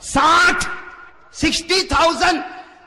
60,000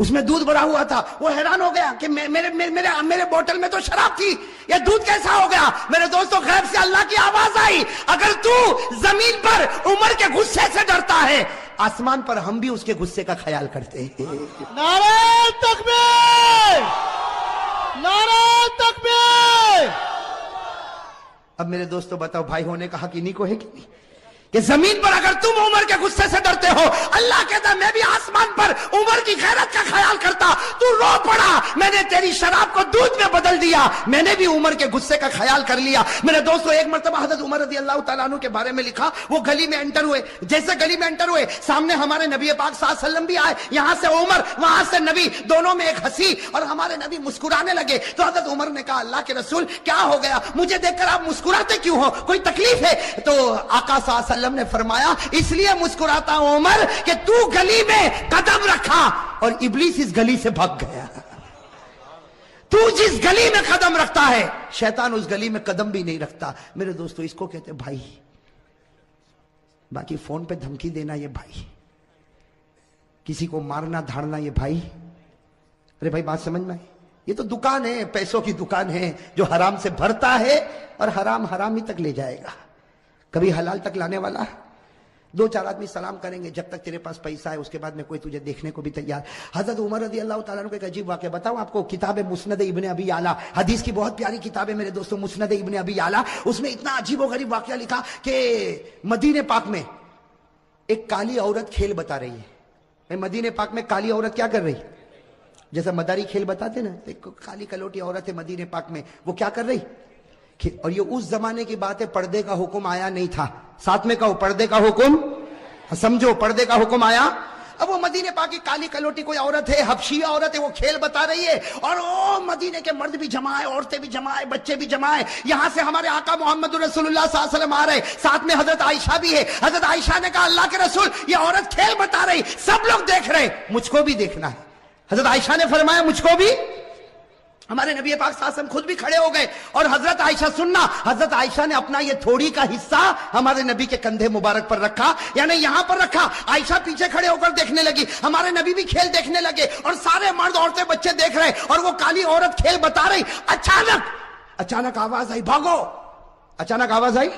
اس میں دودھ بھرا ہوا تھا. وہ حیران ہو گیا کہ میرے بوتل میں تو شراب تھی, یہ دودھ کیسا ہو گیا؟ میرے دوستو غیب سے اللہ کی آواز آئی, اگر تو زمین پر عمر کے غصے سے ڈرتا ہے, آسمان پر ہم بھی اس کے غصے کا خیال کرتے ہیں. نعرہ تکبیر! نعرہ تکبیر! اب میرے دوستو بتاؤ, بھائی ہونے کا حق انہی کو ہے کہ نہیں, کہ زمین پر اگر تم عمر کے غصے سے ڈرتے ہو, اللہ کہتا میں بھی آسمان پر عمر کی غیرت کا خیال کرتا. تو رو پڑا, میں نے تیری شراب کو دودھ میں بدل دیا, میں نے بھی عمر کے غصے کا خیال کر لیا. میرے دوستو ایک مرتبہ حضرت عمر رضی اللہ تعالیٰ عنہ کے بارے میں لکھا, وہ گلی میں انٹر ہوئے, جیسے گلی میں انٹر ہوئے سامنے ہمارے نبی پاک صلی اللہ علیہ وسلم بھی آئے, یہاں سے عمر وہاں سے نبی, دونوں میں ایک ہنسی, اور ہمارے نبی مسکرانے لگے. تو حضرت عمر نے کہا اللہ کے رسول کیا ہو گیا, مجھے دیکھ کر آپ مسکراتے کیوں ہو, کوئی تکلیف ہے؟ تو آقا صلی اللہ علیہ وسلم نے فرمایا اس لیے مسکراتا ہوں عمر کہ تو گلی میں قدم رکھا اور ابلیس اس گلی سے بھاگ گیا. تو جس گلی میں قدم رکھتا ہے شیطان اس گلی میں قدم بھی نہیں رکھتا. میرے دوستو اس کو کہتے بھائی, باقی فون پہ دھمکی دینا یہ بھائی, کسی کو مارنا دھاڑنا یہ بھائی. ارے بھائی بات سمجھ میں آئی؟ یہ تو دکان ہے, پیسوں کی دکان ہے, جو حرام سے بھرتا ہے اور حرام حرام ہی تک لے جائے گا, کبھی حلال تک لانے والا. دو چار آدمی سلام کریں گے جب تک تیرے پاس پیسہ ہے, اس کے بعد میں کوئی تجھے دیکھنے کو بھی تیار. حضرت عمر رضی اللہ تعالیٰ عنہ کو ایک عجیب واقعہ بتاؤں آپ کو. کتاب مسند ابن ابی اعلیٰ, حدیث کی بہت پیاری کتاب ہے میرے دوستوں, مسند ابن ابی اعلیٰ. اس میں اتنا عجیب و غریب واقعہ لکھا کہ مدینہ پاک میں ایک کالی عورت کھیل بتا رہی ہے. مدینہ پاک میں کالی عورت کیا کر رہی ہے؟ جیسا مداری کھیل بتاتے نا, ایک کالی کلوٹی عورت ہے مدینہ پاک میں, وہ کیا کر رہی؟ اور یہ اس زمانے کی بات ہے, پردے کا حکم آیا نہیں تھا. ساتھ میں کہو پردے کا حکم, سمجھو پردے کا حکم آیا. اب وہ مدینہ پاک کی کالی کلوٹی کوئی عورت ہے, حبشیہ عورت ہے, وہ کھیل بتا رہی ہے, اور وہ مدینے کے مرد بھی جمع ہے, عورتیں بھی جمع ہے, بچے بھی جمع ہے. یہاں سے ہمارے آقا محمد رسول اللہ صلی اللہ علیہ وسلم آ رہے, ساتھ میں حضرت عائشہ بھی ہے. حضرت عائشہ نے کہا اللہ کے رسول یہ عورت کھیل بتا رہی, سب لوگ دیکھ رہے, مجھ کو بھی دیکھنا ہے. حضرت عائشہ نے فرمایا مجھ کو بھی. ہمارے نبی پاک صلی اللہ علیہ وسلم خود بھی کھڑے ہو گئے, اور حضرت عائشہ سننا, حضرت عائشہ نے اپنا یہ تھوڑی کا حصہ ہمارے نبی کے کندھے مبارک پر رکھا, یعنی یہاں پر رکھا. عائشہ پیچھے کھڑے ہو کر دیکھنے لگی, ہمارے نبی بھی کھیل دیکھنے لگے, اور سارے مرد عورتیں بچے دیکھ رہے, اور وہ کالی عورت کھیل بتا رہی. اچانک آواز آئی بھاگو, اچانک آواز آئی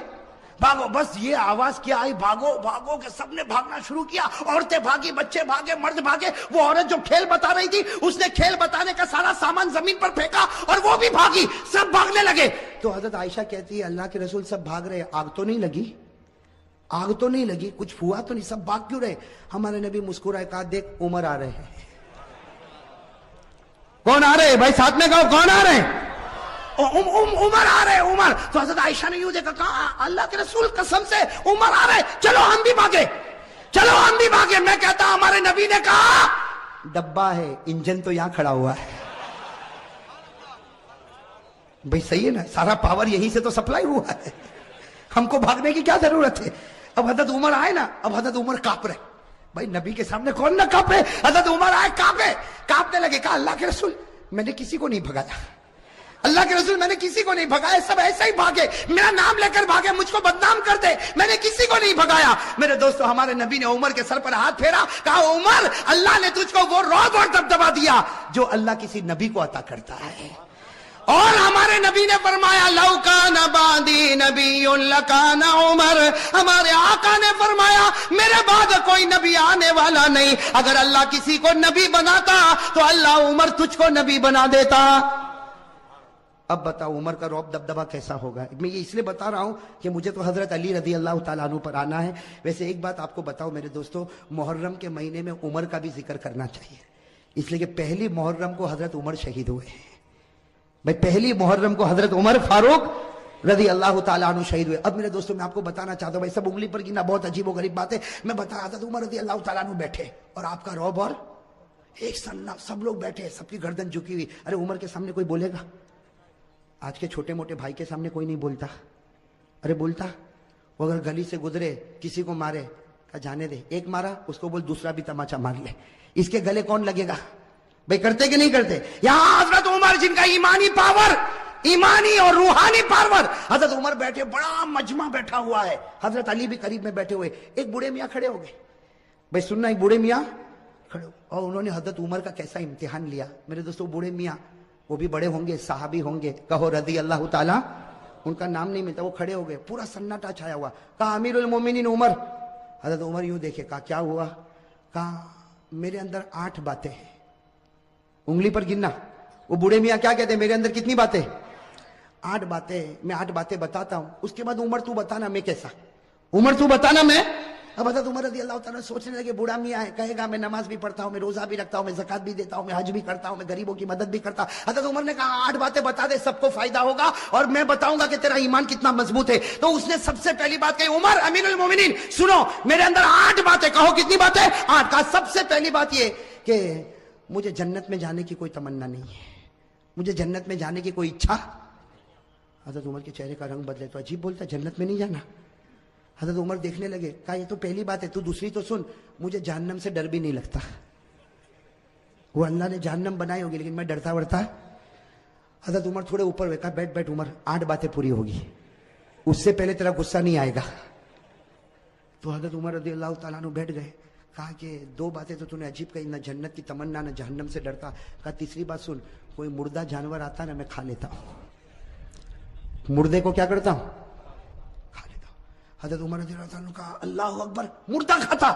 بھاگو. بس یہ آواز کیا آئی, بھاگو بھاگو, کہ سب نے بھاگنا شروع کیا. عورتیں بھاگی, بچے بھاگے, مرد بھاگے. وہ عورت جو کھیل بتا رہی تھی اس نے کھیل بتانے کا سارا سامان زمین پر پھینکا, اور وہ بھی بھاگی, سب بھاگنے لگے. تو حضرت عائشہ کہتی ہے اللہ کے رسول سب بھاگ رہے, آگ تو نہیں لگی, آگ تو نہیں لگی, کچھ ہوا تو نہیں, سب بھاگ کیوں رہے؟ ہمارے نبی مسکرائے, کہا دیکھ عمر آ رہے ہیں. کون آ رہے ہیں بھائی, ساتھ میں کہو کون آ رہے ہیں؟ عمر آ رہے, عمر. تو حضرت عائشہ نے یوں دیکھا, کہا اللہ کے رسول قسم سے عمر آ رہے, چلو ہم بھی بھاگے, چلو ہم بھی بھاگے. میں کہتا ہمارے نبی نے کہا ڈبہ ہے, انجن تو یہاں کھڑا ہوا ہے. بھئی صحیح ہے نا, سارا پاور یہیں سے تو سپلائی ہوا ہے, ہم کو بھاگنے کی کیا ضرورت ہے؟ اب حضرت عمر آئے نا, اب حضرت عمر کانپ رہے. بھائی نبی کے سامنے کون نہ کانپے؟ حضرت عمر آئے, کانپنے لگے. کہا اللہ کے رسول میں نے کسی کو نہیں بھگایا, اللہ کے رسول میں نے کسی کو نہیں بھگایا, سب ایسے ہی بھاگے, میرا نام لے کر بھاگے, مجھ کو بدنام کر دے, میں نے کسی کو نہیں بھگایا. میرے دوستو ہمارے نبی نے عمر کے سر پر ہاتھ پھیرا, کہا عمر اللہ نے تجھ کو وہ رعب اور دبدبا دیا جو اللہ کسی نبی کو عطا کرتا ہے. اور ہمارے نبی نے فرمایا لو کان بعدی نبی لکان عمر, ہمارے آقا نے فرمایا میرے بعد کوئی نبی آنے والا نہیں, اگر اللہ کسی کو نبی بناتا تو اللہ عمر تجھ کو نبی بنا دیتا. اب بتاؤ عمر کا رعب دبدبا کیسا ہوگا. میں یہ اس لیے بتا رہا ہوں کہ مجھے تو حضرت علی رضی اللہ تعالیٰ عنہ پر آنا ہے. ویسے ایک بات آپ کو بتاؤ میرے دوستو, محرم کے مہینے میں عمر کا بھی ذکر کرنا چاہیے, اس لیے کہ پہلی محرم کو حضرت عمر شہید ہوئے ہیں. بھائی پہلی محرم کو حضرت عمر فاروق رضی اللہ تعالیٰ عنہ شہید ہوئے. اب میرے دوستو میں آپ کو بتانا چاہتا ہوں, بھائی سب انگلی پر گنا بہت عجیب و غریب بات ہے, میں بتا رہا حضرت عمر رضی اللہ تعالیٰ عنہ بیٹھے, اور آپ کا رعب, اور ایک سنہ, سب لوگ بیٹھے, سب کی گردن جھکی ہوئی. ارے عمر کے سامنے کوئی بولے گا؟ آج کے چھوٹے موٹے بھائی کے سامنے کوئی نہیں بولتا. ارے بولتا, وہ اگر گلی سے گزرے کسی کو مارے, کہا جانے دے, ایک مارا اس کو بول دوسرا بھی تماچا مار لے, اس کے گلے کون لگے گا؟ بھئی کرتے کہ نہیں کرتے؟ یہاں حضرت عمر جن کا ایمانی پاور, ایمانی اور روحانی پاور, حضرت عمر بیٹھے, بڑا مجمع بیٹھا ہوا ہے, حضرت علی بھی قریب میں بیٹھے ہوئے. ایک بوڑھے میاں کھڑے ہو گئے. بھئی سننا, ایک بوڑھے میاں کھڑے ہو, اور انہوں نے حضرت عمر کا کیسا امتحان لیا میرے دوستوں. بوڑھے میاں وہ بھی بڑے ہوں گے, صحابی ہوں گے, کہو رضی اللہ تعالیٰ. ان کا نام نہیں ملتا, وہ کھڑے ہو گئے, پورا سناٹا چھایا ہوا. کہا امیر المومنین عمر. حضرت عمر یوں دیکھے, کہا کیا ہوا؟ کہا میرے اندر 8 باتیں ہیں, انگلی پر گننا. وہ بوڑھے میاں کیا کہتے ہیں, میرے اندر کتنی باتیں؟ 8 باتیں. میں 8 باتیں بتاتا ہوں, اس کے بعد عمر تو بتانا میں کیسا. عمر تو بتانا میں. اب حضرت عمر رضی اللہ تعالیٰ سوچنے لگے, بوڑھا میاں ہے, کہے گا میں نماز بھی پڑھتا ہوں, میں روزہ بھی رکھتا ہوں, میں زکات بھی دیتا ہوں, میں حج بھی کرتا ہوں, میں غریبوں کی مدد بھی کرتا ہوں. حضرت عمر نے کہا 8 باتیں بتا دے, سب کو فائدہ ہوگا اور میں بتاؤں گا کہ تیرا ایمان کتنا مضبوط ہے. تو اس نے سب سے پہلی بات کہی, عمر امیر المومنین سنو, میرے اندر 8 باتیں. کہو کتنی باتیں؟ 8. کہا سب سے پہلی بات یہ کہ مجھے جنت میں جانے کی کوئی تمنا نہیں ہے, مجھے جنت میں جانے کی کوئی اچھا. حضرت عمر کے چہرے کا رنگ بدلے, تو عجیب بولتا, جنت میں نہیں جانا. حضرت عمر دیکھنے لگے, کہا یہ تو پہلی بات ہے, تو دوسری تو سن, مجھے جہنم سے ڈر بھی نہیں لگتا. وہ اللہ نے جہنم بنائی ہوگی لیکن میں ڈرتا ورتا. حضرت عمر تھوڑے اوپر ہوئے, کہا بیٹھ بیٹھ عمر, 8 باتیں پوری ہوگی, اس سے پہلے تیرا غصہ نہیں آئے گا. تو حضرت عمر رضی اللہ تعالیٰ عنہ بیٹھ گئے. کہا کہ 2 باتیں تو نے عجیب کہی, نہ جنت کی تمنا نہ جہنم سے ڈرتا. کہا تیسری بات سن, کوئی مردہ جانور آتا نا میں کھا لیتا ہوں, مردے کو کیا کرتا ہوں, کھا لیتا ہوں. حضرت عمر رضی اللہ عنہ کہا اللہ اکبر, مردہ کھاتا.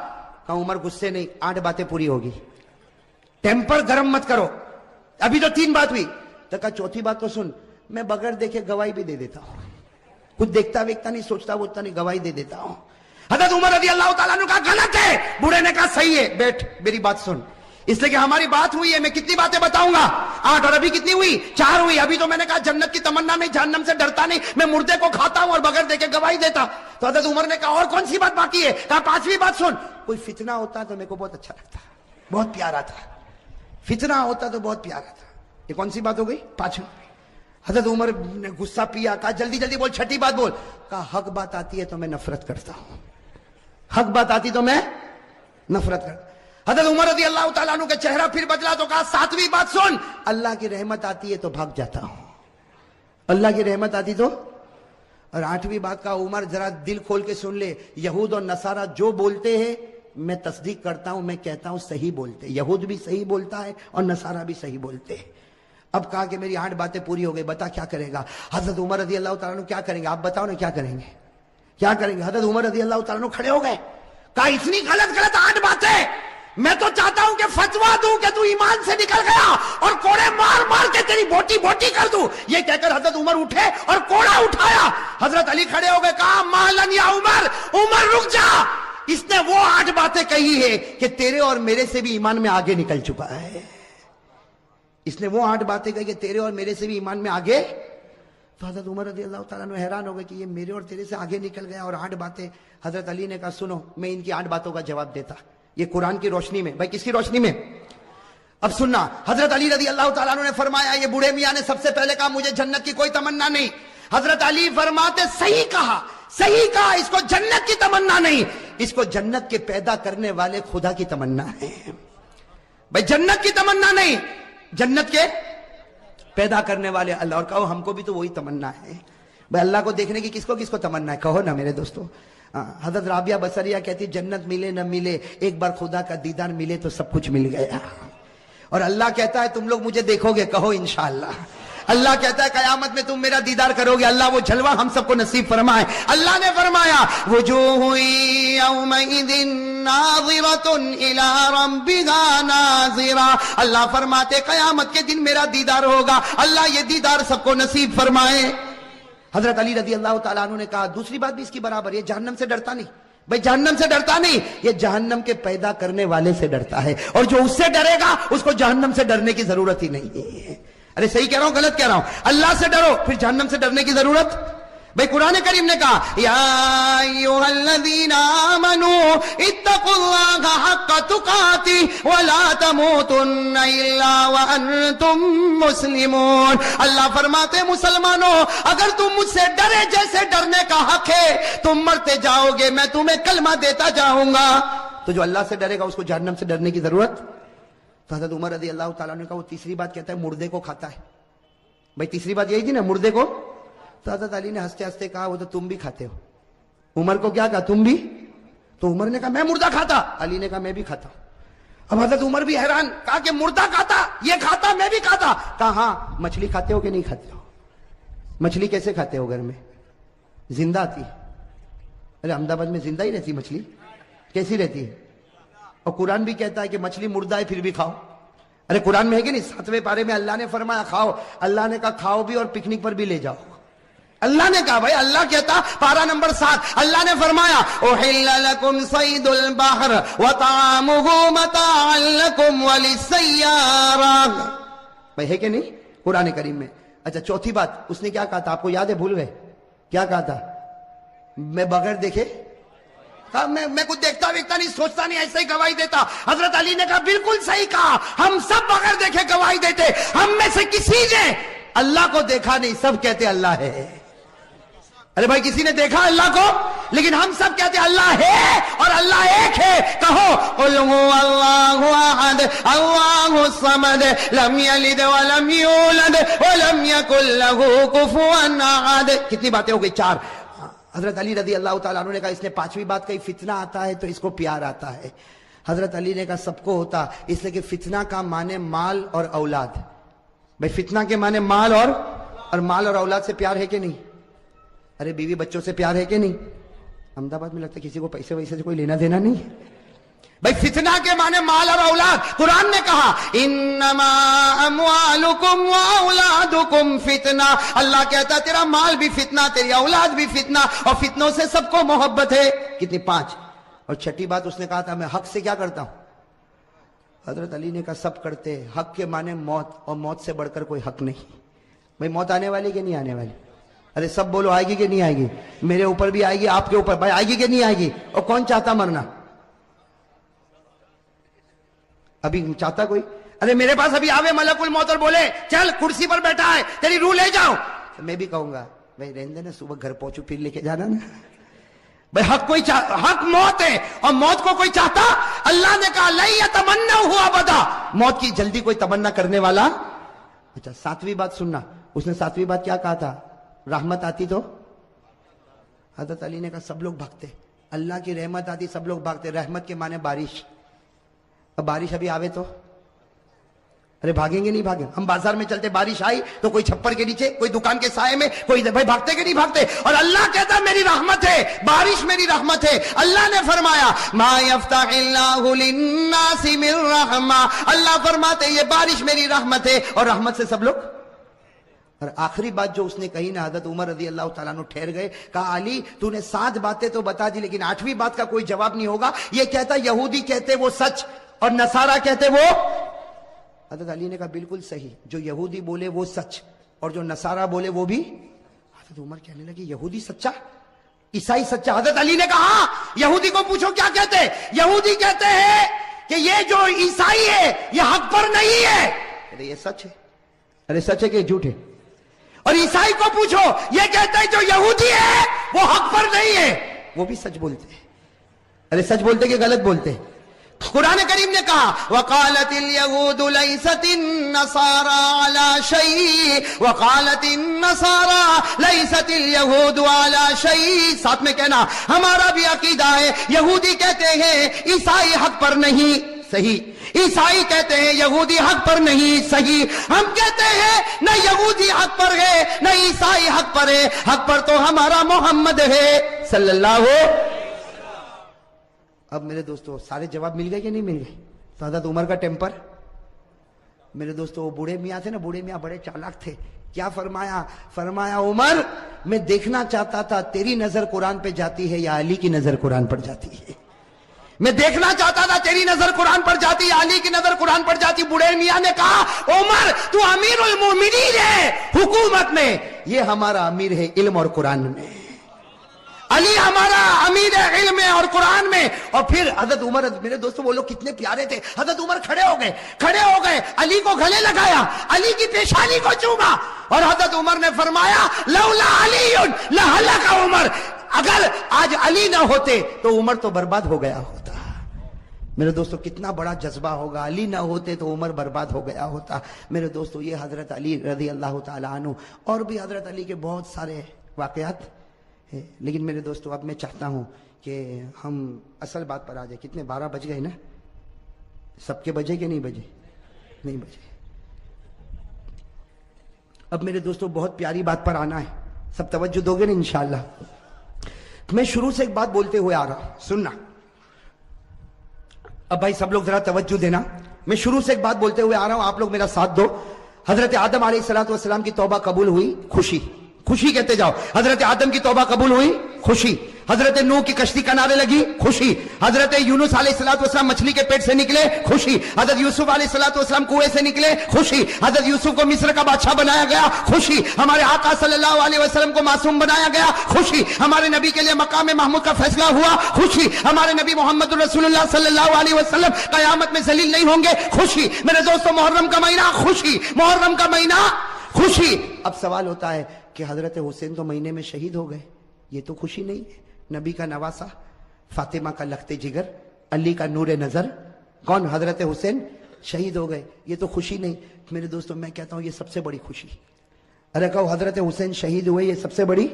کہا عمر غصے نہیں, 8 باتیں پوری ہوگی, ٹیمپر گرم مت کرو, ابھی تو 3 بات ہوئی. تو کہا چوتھی بات تو سن, میں بغیر دیکھے گواہی بھی دے دیتا ہوں, کچھ دیکھتا ویکتا نہیں, سوچتا ووچتا نہیں, گواہی دے دیتا ہوں. حضرت عمر رضی اللہ تعالیٰ عنہ کہا غلط ہے. بوڑھے نے کہا صحیح ہے, بیٹھ میری بات سن, اس لیے کہ ہماری بات ہوئی ہے, میں کتنی باتیں بتاؤں گا, 8, اور ابھی کتنی ہوئی, 4 ہوئی. ابھی تو میں نے کہا جنت کی تمنا نہیں, جہنم سے ڈرتا نہیں, میں مردے کو کھاتا ہوں اور بغیر دیکھے گواہی دیتا. تو حضرت عمر نے کہا اور کون سی بات باقی ہے؟ کہا 5ویں بات سن, کوئی فتنہ ہوتا تو میرے کو بہت اچھا لگتا, بہت پیارا تھا, فتنہ ہوتا تو بہت پیارا تھا. یہ کون سی بات ہو گئی؟ 5ویں. حضرت عمر نے غصہ پیا, کہا جلدی جلدی بول, 6ٹھی بات بول. کہا حق بات آتی ہے تو میں نفرت کرتا ہوں, حق بات آتی تو میں نفرت کرتا. حضرت عمر رضی اللہ تعالیٰ عنہ کا چہرہ پھر بدلا تو کہا 7ویں بات سن, اللہ کی رحمت آتی ہے تو بھاگ جاتا ہوں, اللہ کی رحمت آتی تو. اور 8ویں بات کا عمر ذرا دل کھول کے سن لے, یہود اور نصارہ جو بولتے ہیں میں تصدیق کرتا ہوں, میں کہتا ہوں صحیح بولتے, یہود بھی صحیح بولتا ہے اور نصارہ بھی صحیح بولتے ہیں. اب کہا کہ میری 8 باتیں پوری ہو گئی, بتا کیا کرے گا. حضرت عمر رضی اللہ تعالیٰ عنہ کیا کریں گے, آپ بتاؤ نا کیا کریں گے, کیا کریں گے. حضرت عمر رضی اللہ تعالیٰ عنہ کھڑے ہو گئے, کہا اتنی غلط 8 باتیں, میں تو چاہتا ہوں کہ فتوا دوں کہ تو ایمان سے نکل گیا اور کوڑے مار مار کے تیری بوٹی بوٹی کر دوں. یہ کہہ کر حضرت عمر اٹھے اور کوڑا اٹھایا. حضرت علی کھڑے ہو گئے, کہا مالن یا عمر, عمر رک جا, اس نے وہ 8 باتیں کہی ہے کہ تیرے اور میرے سے بھی ایمان میں آگے نکل چکا ہے. اس نے وہ 8 باتیں کہی کہ تیرے اور میرے سے بھی ایمان میں آگے. تو حضرت عمر رضی اللہ تعالیٰ عنہ حیران ہو گئے کہ یہ میرے اور تیرے سے آگے نکل گیا, اور 8 باتیں. حضرت علی نے کہا سنو, میں ان کی 8 باتوں کا جواب دیتا, یہ قرآن کی روشنی میں. بھائی کس کی روشنی میں؟ اب سننا. حضرت علی رضی اللہ تعالیٰ عنہ نے فرمایا, یہ بوڑھے میاں نے سب سے پہلے کہا مجھے جنت کی کوئی تمنا نہیں. حضرت علی فرماتے صحیح کہا, صحیح کہا, اس کو جنت کی تمنا نہیں, اس کو جنت کے پیدا کرنے والے خدا کی تمنا ہے. بھائی جنت کی تمنا نہیں, جنت کے پیدا کرنے والے اللہ. اور کہو ہم کو بھی تو وہی تمنا ہے. بھائی اللہ کو دیکھنے کی کس کو تمنا ہے, کہو نا میرے دوستو. حضرت رابعہ بصریہ کہتی جنت ملے نہ ملے, ایک بار خدا کا دیدار ملے تو سب کچھ مل گیا. اور اللہ کہتا ہے تم لوگ مجھے دیکھو گے, کہو انشاءاللہ. اللہ کہتا ہے قیامت میں تم میرا دیدار کرو گے. اللہ وہ جلوہ ہم سب کو نصیب فرمائے. اللہ نے فرمایا وجوہ یومئذ ناظرۃ الی ربها ناظرہ. اللہ فرماتے قیامت کے دن میرا دیدار ہوگا. اللہ یہ دیدار سب کو نصیب فرمائے. حضرت علی رضی اللہ تعالیٰ عنہ نے کہا دوسری بات بھی اس کی برابر, یہ جہنم سے ڈرتا نہیں. بھائی جہنم سے ڈرتا نہیں, یہ جہنم کے پیدا کرنے والے سے ڈرتا ہے, اور جو اس سے ڈرے گا اس کو جہنم سے ڈرنے کی ضرورت ہی نہیں ہے. ارے صحیح کہہ رہا ہوں غلط کہہ رہا ہوں؟ اللہ سے ڈرو, پھر جہنم سے ڈرنے کی ضرورت. بھائی قرآن کریم نے کہا یا ایھا الذین آمنوا اتقوا اللہ حق تقاتہ ولا تموتن الا وانتم مسلمون. اللہ فرماتے مسلمانوں اگر تم مجھ سے ڈرے جیسے ڈرنے کا حق ہے, تم مرتے جاؤ گے, میں تمہیں کلمہ دیتا جاؤں گا. تو جو اللہ سے ڈرے گا اس کو جہنم سے ڈرنے کی ضرورت. تو حضرت عمر رضی اللہ تعالیٰ نے کہا وہ تیسری بات کہتا ہے مردے کو کھاتا ہے. بھائی تیسری بات یہی تھی نا, مردے کو. تو حضرت علی نے ہنستے ہنستے کہا وہ تو تم بھی کھاتے ہو. عمر کو کیا کہا, تم بھی. تو عمر نے کہا میں مردہ کھاتا. علی نے کہا میں بھی کھاتا ہوں. اب حضرت عمر بھی حیران، کہا کہ مردہ کھاتا، یہ کھاتا میں بھی کھاتا. کہا ہاں مچھلی کھاتے ہو کہ نہیں کھاتے ہو؟ مچھلی کیسے کھاتے ہو گھر میں؟ زندہ آتی ہے. ارے احمد آباد میں زندہ ہی رہتی مچھلی، کیسی رہتی ہے؟ اور قرآن بھی کہتا ہے کہ مچھلی مردہ ہے پھر بھی کھاؤ. ارے قرآن میں ہے کہ نہیں؟ 7ویں پارے میں اللہ نے فرمایا کھاؤ. اللہ نے کہا کھاؤ بھی اور پکنک پر بھی لے جاؤ. اللہ نے کہا بھائی، اللہ کہتا پارہ نمبر 7 اللہ نے فرمایا احل لکم صید البحر وطعامہ متاعا لکم وللسیارہ. بھائی ہے کہ نہیں قرآن کریم میں؟ اچھا چوتھی بات اس نے کیا کہا تھا؟ آپ کو یاد ہے؟ بھول گئے کیا کہا تھا؟ میں بغیر دیکھے میں کچھ دیکھتا ویکھتا نہیں، سوچتا نہیں، ایسے ہی گواہی دیتا. حضرت علی نے کہا بالکل صحیح کہا، ہم سب بغیر دیکھے گواہی دیتے. ہم میں سے کسی نے اللہ کو دیکھا نہیں، سب کہتے اللہ ہے. ارے بھائی کسی نے دیکھا اللہ کو؟ لیکن ہم سب کہتے اللہ ہے اور اللہ ایک ہے. کہو قل هو اللہ احد اللہ الصمد لم یلد ولم یولد ولم یکن له کفوا احد. کتنی باتیں ہو گئی؟ 4. حضرت علی رضی اللہ تعالیٰ عنہ نے کہا اس نے 5ویں بات کہی، فتنہ آتا ہے تو اس کو پیار آتا ہے. حضرت علی نے کہا سب کو ہوتا، اس لیے کہ فتنہ کا معنی مال اور اولاد. بھائی فتنہ کے معنی مال اور اولاد سے پیار ہے کہ نہیں؟ ارے بیوی بچوں سے پیار ہے کہ نہیں؟ احمد آباد میں لگتا ہے کسی کو پیسے ویسے سے کوئی لینا دینا نہیں. بھائی فتنہ کے معنی مال اور اولاد. قرآن نے کہا انما اموالکم واولادکم فتنہ. اللہ کہتا تیرا مال بھی فتنہ، تیری اولاد بھی فتنہ، اور فتنوں سے سب کو محبت ہے. کتنی؟ 5. اور چھٹی بات اس نے کہا تھا میں حق سے کیا کرتا ہوں. حضرت علی نے کہا سب کرتے. حق کے معنی موت، اور موت سے بڑھ کر کوئی حق نہیں. بھائی موت آنے والی کہ نہیں آنے والی؟ ارے سب بولو آئے گی کہ نہیں آئے گی؟ میرے اوپر بھی آئے گی، آپ کے اوپر. بھائی آئے گی کہ نہیں آئے گی؟ اور کون چاہتا مرنا؟ ابھی چاہتا کوئی؟ ارے میرے پاس ابھی آوے ملک الموت اور بولے چل کرسی پر بیٹھا ہے تیری روح لے جاؤ، میں بھی کہوں گا بھائی رہنے دینا، صبح گھر پہنچو پھر لے کے جانا نا. بھائی حق کوئی حق موت ہے، اور موت کو کوئی چاہتا؟ اللہ نے کہا لن یتمنوا ابدا، موت کی جلدی کوئی تمنا کرنے والا. اچھا 7ویں بات سننا، اس نے 7ویں بات کیا کہا تھا؟ رحمت آتی تو حضرت علی نے کہا سب لوگ بھاگتے. اللہ کی رحمت آتی سب لوگ بھاگتے. رحمت کے معنی بارش. اب بارش ابھی آوے تو ارے بھاگیں گے نہیں بھاگیں؟ ہم بازار میں چلتے، بارش آئی تو کوئی چھپر کے نیچے، کوئی دکان کے سائے میں، کوئی بھائی بھاگتے کہ نہیں بھاگتے؟ اور اللہ کہتا میری رحمت ہے، بارش میری رحمت ہے. اللہ نے فرمایا ما یفتح اللہ للناس من رحمہ، اللہ فرماتے یہ بارش میری رحمت ہے، اور رحمت سے سب لوگ. اور آخری بات جو اس نے کہی نا، حضرت عمر رضی اللہ تعالیٰ عنہ ٹھہر گئے. کہا علی تو نے 7 باتیں تو بتا دی لیکن 8ویں بات کا کوئی جواب نہیں ہوگا. یہ کہتا یہودی کہتے وہ سچ اور نصارہ کہتے وہ. حضرت علی نے کہا بالکل صحیح، جو یہودی بولے وہ سچ اور جو نصارہ بولے وہ بھی. حضرت عمر کہنے لگے یہودی سچا، عیسائی سچا. حضرت علی نے کہا یہودی کو پوچھو کیا کہتے. یہودی کہتے ہیں کہ یہ جو عیسائی ہے یہ حق پر نہیں ہے. ارے یہ سچ ہے. ارے سچ ہے کہ جھوٹ ہے؟ اور عیسائی کو پوچھو یہ کہتے ہیں جو یہودی ہے وہ حق پر نہیں ہے، وہ بھی سچ بولتے ہیں. ارے سچ بولتے کہ غلط بولتے؟ قرآن کریم نے کہا وقالت اليهود ليست النصارى على شيء وقالت النصارى ليست اليهود على شيء. ساتھ میں کہنا ہمارا بھی عقیدہ ہے، یہودی کہتے ہیں عیسائی حق پر نہیں، صحیح. عیسائی کہتے ہیں یہودی حق پر نہیں، صحیح. ہم کہتے ہیں نہ یہودی حق پر ہے نہ عیسائی حق پر ہے، حق پر تو ہمارا محمد ہے صلی اللہ علیہ. اب میرے دوستو سارے جواب مل گئے کہ نہیں مل گئے؟ تو حضرت عمر کا ٹیمپر. میرے دوستو وہ بوڑھے میاں تھے نا، بوڑھے میاں بڑے چالاک تھے. کیا فرمایا؟ فرمایا عمر میں دیکھنا چاہتا تھا تیری نظر قرآن پہ جاتی ہے یا علی کی نظر قرآن پر جاتی ہے. میں دیکھنا چاہتا تھا تیری نظر قرآن پر جاتی یا علی کی نظر قرآن پر جاتی. بوڑھے میاں نے کہا عمر تو امیر المومنین ہے حکومت میں، یہ ہمارا امیر ہے علم اور قرآن میں. علی ہمارا امیر ہے علم اور قرآن میں. اور پھر حضرت عمر، میرے دوستوں وہ لوگ کتنے پیارے تھے. حضرت عمر کھڑے ہو گئے، علی کو گلے لگایا، علی کی پیشانی کو چوما، اور حضرت عمر نے فرمایا لولا علی لہلک عمر، اگر آج علی نہ ہوتے تو عمر تو برباد ہو گیا ہوتا. میرے دوستو کتنا بڑا جذبہ ہوگا، علی نہ ہوتے تو عمر برباد ہو گیا ہوتا. میرے دوستو یہ حضرت علی رضی اللہ تعالیٰ عنہ، اور بھی حضرت علی کے بہت سارے واقعات ہیں. لیکن میرے دوستو اب میں چاہتا ہوں کہ ہم اصل بات پر آ جائیں. کتنے 12 بج گئے نا؟ سب کے بجے کہ نہیں بجے؟ نہیں بجے. اب میرے دوستوں بہت پیاری بات پر آنا ہے, سب توجہ دو گے نا انشاءاللہ. میں شروع سے ایک بات بولتے ہوئے آ رہا ہوں, سننا. اب بھائی سب لوگ ذرا توجہ دینا. میں شروع سے ایک بات بولتے ہوئے آ رہا ہوں, آپ لوگ میرا ساتھ دو. حضرت آدم علیہ السلام کی توبہ قبول ہوئی, خوشی. خوشی کہتے جاؤ. حضرت آدم کی توبہ قبول ہوئی, خوشی. حضرت نوح کی کشتی کنارے لگی, خوشی. حضرت یونس علیہ السلام مچھلی کے پیٹ سے نکلے, خوشی. حضرت یوسف علیہ السلام کنویں سے نکلے, خوشی. حضرت یوسف کو مصر کا بادشاہ بنایا گیا, خوشی. ہمارے آقا صلی اللہ علیہ وسلم کو معصوم بنایا گیا, خوشی. ہمارے نبی کے لیے مقام محمود کا فیصلہ ہوا, خوشی. ہمارے نبی محمد رسول اللہ صلی اللہ علیہ وسلم قیامت میں ذلیل نہیں ہوں گے, خوشی. میرے دوستوں محرم کا مہینہ, خوشی. محرم کا مہینہ, خوشی. اب سوال ہوتا ہے کہ حضرت حسین تو مہینے میں شہید ہو گئے, یہ تو خوشی نہیں ہے. نبی کا نواسا, فاطمہ کا لخت جگر, علی کا نور نظر, کون؟ حضرت حسین شہید ہو گئے, یہ تو خوشی نہیں. میرے دوستوں میں کہتا ہوں یہ سب سے بڑی خوشی. ارے کہو حضرت حسین شہید ہوئے, یہ سب سے بڑی.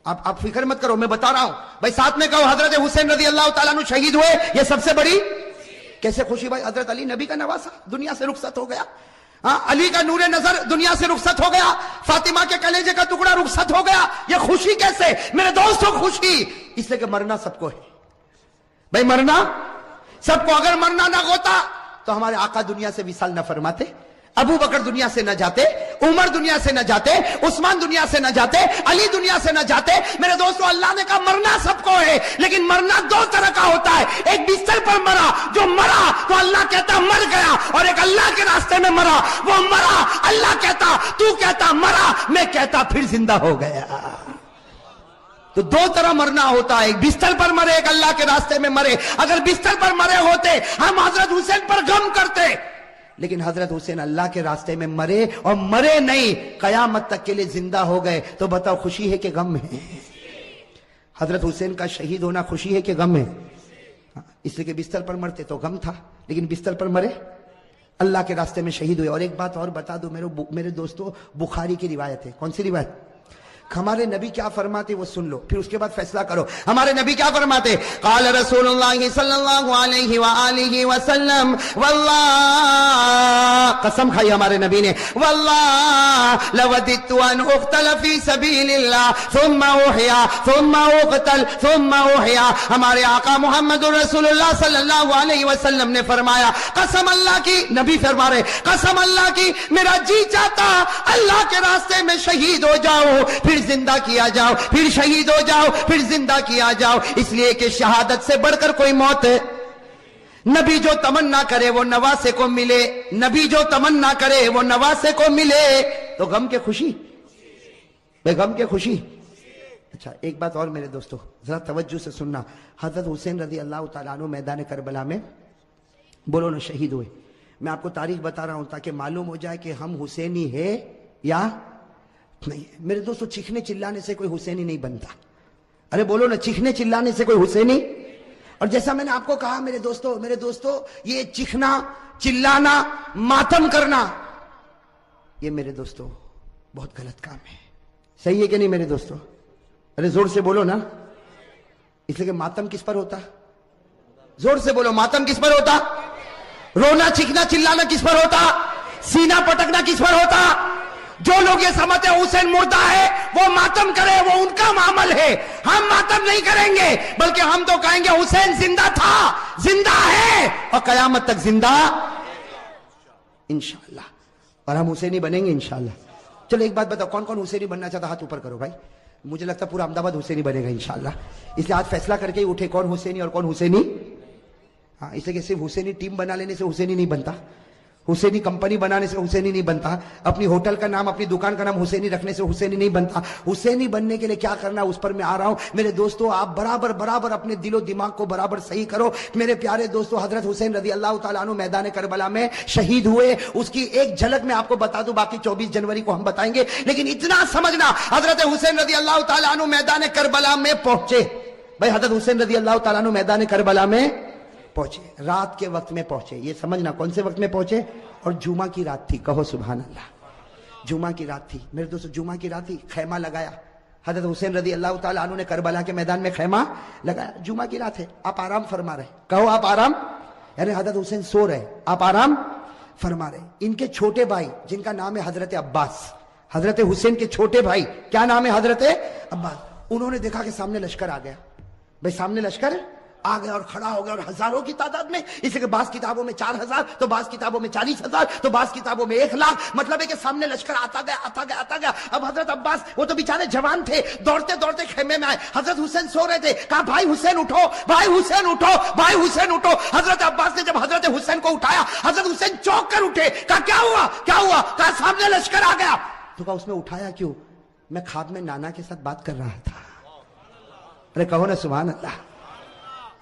آپ فکر مت کرو, میں بتا رہا ہوں بھائی, ساتھ میں کہو حضرت حسین رضی اللہ تعالیٰ عنہ شہید ہوئے, یہ سب سے بڑی. کیسے خوشی بھائی؟ حضرت علی نبی کا نواسا دنیا سے رخصت ہو گیا, ہاں, علی کا نور نظر دنیا سے رخصت ہو گیا, فاطمہ کے کلیجے کا ٹکڑا رخصت ہو گیا, یہ خوشی کیسے؟ میرے دوستوں خوشی اس لیے کہ مرنا سب کو ہے بھائی, مرنا سب کو. اگر مرنا نہ ہوتا تو ہمارے آقا دنیا سے وصال نہ فرماتے, ابو بکر دنیا سے نہ جاتے, عمر دنیا سے نہ جاتے, عثمان دنیا سے نہ جاتے, علی دنیا سے نہ جاتے. میرے دوستوں اللہ نے کہا مرنا سب کو ہے, لیکن مرنا دو طرح کا ہوتا ہے. ایک بستر پر مرا, جو مرا تو اللہ کہتا مر گیا, اور ایک اللہ کے راستے میں مرا, وہ مرا. اللہ کہتا, تو کہتا مرا, میں کہتا پھر زندہ ہو گیا. تو دو طرح مرنا ہوتا ہے, ایک بستر پر مرے, ایک اللہ کے راستے میں مرے. اگر بستر پر مرے ہوتے ہم حضرت حسین پر غم کرتے, لیکن حضرت حسین اللہ کے راستے میں مرے, اور مرے نہیں, قیامت تک کے لیے زندہ ہو گئے. تو بتاؤ خوشی ہے کہ غم ہے؟ حضرت حسین کا شہید ہونا خوشی ہے کہ غم ہے؟ اس لیے کہ بستر پر مرتے تو غم تھا, لیکن بستر پر مرے, اللہ کے راستے میں شہید ہوئے. اور ایک بات اور بتا دو میرے دوستو, بخاری کی روایت ہے. کون سی روایت؟ ہمارے نبی کیا فرماتے وہ سن لو, پھر اس کے بعد فیصلہ کرو. ہمارے نبی کیا فرماتے؟ قال رسول اللہ صلی اللہ علیہ وآلہ وسلم, واللہ, قسم کھائی ہمارے نبی نے, واللہ لوددت ان اقتل فی سبیل اللہ ثم احیا ثم اقتل ثم احیا. ہمارے آقا محمد رسول اللہ صلی اللہ علیہ وسلم نے فرمایا, قسم اللہ کی, نبی فرما رہے, قسم اللہ کی میرا جی چاہتا اللہ کے راستے میں شہید ہو جاؤ, پھر زندہ کیا جاؤ, پھر شہید ہو جاؤ, پھر زندہ کیا جاؤ. اس لیے کہ شہادت سے بڑھ کر کوئی موت ہے. نبی جو تمنا کرے وہ نواسے کو ملے, نبی جو تمنا کرے وہ نواسے کو ملے. تو غم کے خوشی, بے غم کے خوشی. اچھا ایک بات اور میرے دوستو ذرا توجہ سے سننا. حضرت حسین رضی اللہ تعالیٰ عنہ میدان کربلا میں بولو نا شہید ہوئے. میں آپ کو تاریخ بتا رہا ہوں تاکہ معلوم ہو جائے کہ ہم حسینی ہے یا نہیں. میرے دوستو چیخنے چلانے سے کوئی حسینی نہیں بنتا. ارے بولو نا, چیخنے چلانے سے کوئی حسینی. اور جیسا میں نے آپ کو کہا میرے دوستو یہ چیخنا چلانا ماتم کرنا, یہ میرے دوستو بہت غلط کام ہے. صحیح ہے کہ نہیں میرے دوستو؟ ارے زور سے بولو نا. اس لیے کہ ماتم کس پر ہوتا؟ زور سے بولو, ماتم کس پر ہوتا؟ رونا چیخنا چلانا کس پر ہوتا؟ سینہ پٹکنا کس پر ہوتا؟ جو لوگ یہ سمجھتے ہیں حسین مردہ ہے وہ ماتم کرے, وہ ان کا معامل ہے. ہم ماتم نہیں کریں گے, بلکہ ہم تو کہیں گے حسین زندہ تھا, زندہ ہے, اور قیامت تک زندہ انشاءاللہ, اور ہم حسینی بنیں گے انشاءاللہ. چلو ایک بات بتاؤ, کون کون حسینی بننا چاہتا؟ ہاتھ اوپر کرو بھائی. مجھے لگتا ہے پورا احمد آباد حسینی بنے گا انشاءاللہ. اس لیے آج فیصلہ کر کے ہی اٹھے کون حسینی اور کون حسینی. ہاں, اس لیے کہ صرف حسینی ٹیم بنا لینے سے حسینی نہیں بنتا, حسینی کمپنی بنانے سے حسینی نہیں بنتا, اپنی ہوٹل کا نام اپنی دکان کا نام حسینی رکھنے سے حسینی نہیں بنتا. حسینی بننے کے لیے کیا کرنا اس پر میں آ رہا ہوں. میرے دوستو آپ برابر اپنے دل و دماغ کو برابر صحیح کرو. میرے پیارے دوستو حضرت حسین رضی اللہ تعالیٰ عنہ میدان کربلا میں شہید ہوئے, اس کی ایک جھلک میں آپ کو بتا دوں, باقی 24 جنوری کو ہم بتائیں گے. لیکن اتنا سمجھنا, حضرت حسین رضی اللہ تعالیٰ عنہ میدان کربلا میں پہنچے. بھائی حضرت حسین رضی اللہ تعالیٰ عنہ میدان کربلا میں پہنچے, رات کے وقت میں پہنچے. یہ سمجھنا کون سے وقت میں پہنچے, اور جمعہ کی رات تھی. کہو سبحان اللہ. جمعہ کی رات تھی میرے دوستو, جمعہ کی رات تھی. خیمہ لگایا حضرت حسین رضی اللہ تعالیٰ عنہ نے کربلا کے میدان میں خیمہ لگایا. جمعہ کی رات ہے, آپ آرام فرما رہے. کہو آپ آرام. یعنی حضرت حسین سو رہے, آپ آرام فرما رہے. ان کے چھوٹے بھائی جن کا نام ہے حضرت عباس, حضرت حسین کے چھوٹے بھائی کیا نام ہے, حضرت عباس, انہوں نے دیکھا کہ سامنے لشکر آ گیا. بھائی سامنے لشکر آ گیا اور کھڑا ہو گیا, اور ہزاروں کی تعداد میں, اس لیے بعض کتابوں میں 4000, تو بعض کتابوں میں 40,000, تو بعض کتابوں میں 1,00,000. مطلب ہے کہ سامنے لشکر آتا گیا آتا گیا آتا گیا. اب حضرت عباس وہ تو بیچارے جوان تھے, دوڑتے دوڑتے خیمے میں آئے. حضرت حسین سو رہے تھے, کہا بھائی حسین اٹھو, بھائی حسین اٹھو, بھائی حسین اٹھو. حضرت عباس نے جب حضرت حسین کو اٹھایا, حضرت حسین چونک کر اٹھے. کہا کیا ہوا کیا ہوا؟ کہا سامنے لشکر آ گیا. تو کہا اس میں اٹھایا کیوں؟ میں خواب میں نانا کے ساتھ بات کر رہا تھا. ارے کہو نا سبحان اللہ.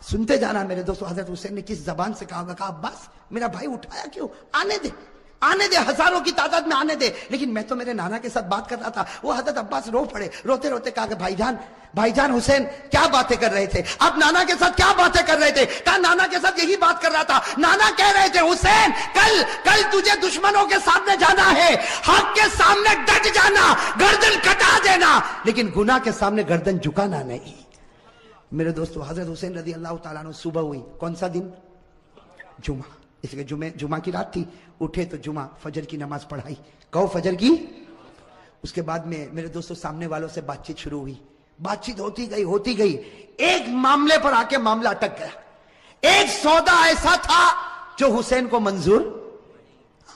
سنتے جانا میرے دوستو, حضرت حسین نے کس زبان سے کہا, کہا عباس میرا بھائی اٹھایا کیوں؟ آنے دے آنے دے, ہزاروں کی تعداد میں آنے دے, لیکن میں تو میرے نانا کے ساتھ بات کر رہا تھا. وہ حضرت عباس رو پڑے, روتے روتے کہا کہ بھائی جان حسین کیا باتیں کر رہے تھے آپ؟ نانا کے ساتھ کیا باتیں کر رہے تھے؟ کہا نانا کے ساتھ یہی بات کر رہا تھا. نانا کہہ رہے تھے حسین کل تجھے دشمنوں کے سامنے جانا ہے, حق کے سامنے ڈٹ جانا, گردن کٹا دینا, لیکن گناہ کے سامنے گردن جھکانا نہیں. میرے دوستو حضرت حسین رضی اللہ تعالیٰ عنہ صبح ہوئی, کون سا دن؟ جمعہ. اس لیے جمعہ کی رات تھی, اٹھے تو جمعہ فجر کی نماز پڑھائی. کہو فجر کی. اس کے بعد میں میرے دوستو سامنے والوں سے بات چیت شروع ہوئی. بات چیت ہوتی گئی. ایک معاملے پر آ کے معاملہ اٹک گیا. ایک سودا ایسا تھا جو حسین کو منظور,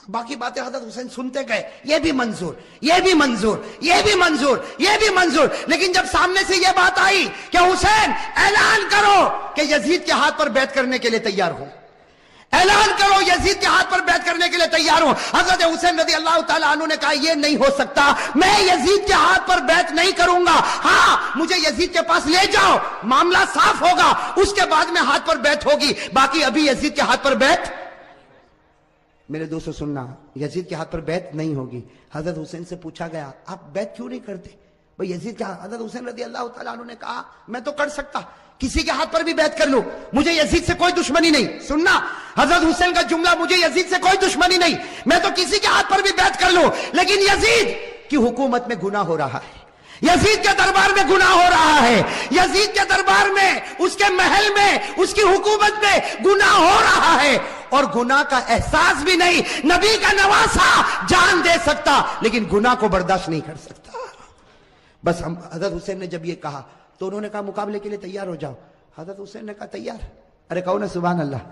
باقی باتیں حضرت حسین سنتے گئے, یہ بھی منظور, یہ بھی منظور, یہ بھی منظور, یہ بھی منظور. لیکن جب سامنے سے یہ بات آئی کہ حسین اعلان کرو کہ یزید کے ہاتھ پر بیعت کرنے کے لیے تیار ہو, اعلان کرو یزید کے ہاتھ پر بیعت کرنے کے لیے تیار ہوں, حضرت حسین رضی اللہ تعالیٰ عنہ نے کہا یہ نہیں ہو سکتا, میں یزید کے ہاتھ پر بیعت نہیں کروں گا. ہاں مجھے یزید کے پاس لے جاؤ, معاملہ صاف ہوگا, اس کے بعد میں ہاتھ پر بیعت ہوگی, باقی ابھی یزید کے ہاتھ پر بیعت. میرے دوستو سننا, یزید کے ہاتھ پر بیعت نہیں ہوگی. حضرت حسین سے پوچھا گیا آپ بیعت کیوں نہیں کرتے بھئی یزید کے ہاتھ؟ حضرت حسین رضی اللہ تعالیٰ عنہ نے کہا میں تو کر سکتا, کسی کے ہاتھ پر بھی بیعت کر لوں, مجھے یزید سے کوئی دشمنی نہیں. سننا حضرت حسین کا جملہ, مجھے یزید سے کوئی دشمنی نہیں, میں تو کسی کے ہاتھ پر بھی بیعت کر لوں, لیکن یزید کی حکومت میں گناہ ہو رہا ہے, یزید کے دربار میں گناہ ہو رہا ہے, یزید کے دربار میں, اس کے محل میں, اس کی حکومت میں گناہ ہو رہا ہے, اور گناہ کا احساس بھی نہیں. نبی کا نواسا جان دے سکتا لیکن گناہ کو برداشت نہیں کر سکتا. بس حضرت حسین نے جب یہ کہا تو انہوں نے کہا مقابلے کے لیے تیار ہو جاؤ. حضرت حسین نے کہا تیار. ارے کہو نا سبحان اللہ.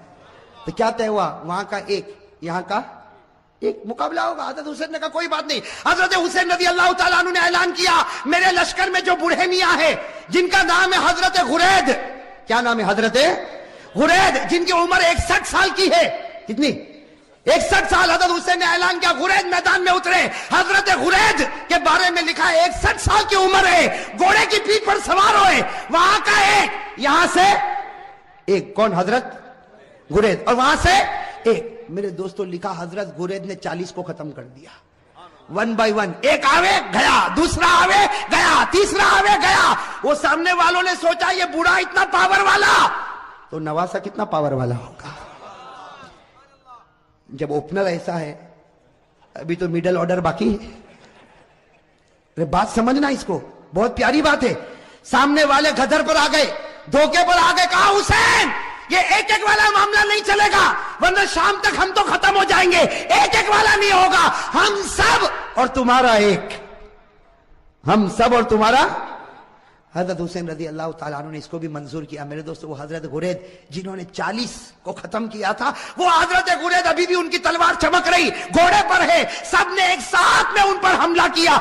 تو کیا طے ہوا؟ وہاں کا ایک, یہاں کا ایک, مقابلہ ہوگا. حضرت حسین نے کہا کوئی بات نہیں. حضرت حسین رضی اللہ تعالیٰ عنہ نے اعلان کیا میرے لشکر میں جو بوڑھے میاں ہے جن کا نام ہے حضرت غرید, کیا نام ہے؟ حضرت غرید, جن کی عمر 61 سال کی ہے. کتنی؟ 61 سال. حضرت حسین نے اعلان کیا غرید میدان میں اترے. حضرت غرید کے بارے میں لکھا ہے 61 سال کی عمر ہے, گھوڑے کی پیٹھ پر سوار ہوئے. وہاں کا ایک, یہاں سے ایک, کون؟ حضرت غرید, اور وہاں سے ایک. میرے دوستو لکھا حضرت غرید نے 40 کو ختم کر دیا, 1 by 1. ایک آوے گیا, دوسرا آوے گیا, تیسرا آوے گیا. وہ سامنے والوں نے سوچا یہ بوڑھا اتنا پاور والا, تو نواسا کتنا پاور والا ہوگا. جب اوپنر ایسا ہے, ابھی تو میڈل آرڈر باقی ہے. بات سمجھنا اس کو, بہت پیاری بات ہے. سامنے والے گدر پر آ گئے, دھوکے پر آ گئے. کہا حسین یہ ایک ایک والا معاملہ نہیں چلے گا, ورنہ شام تک ہم تو ختم ہو جائیں گے. ایک ایک والا نہیں ہوگا, ہم سب اور تمہارا ایک, ہم سب اور تمہارا. حضرت حسین رضی اللہ تعالیٰ عنہ نے اس کو بھی منظور کیا. میرے دوستو وہ حضرت غرید جنہوں نے 40 کو ختم کیا تھا, وہ حضرت غرید ابھی بھی ان کی تلوار چمک رہی, گھوڑے پر ہے. سب نے ایک ساتھ میں ان پر حملہ کیا.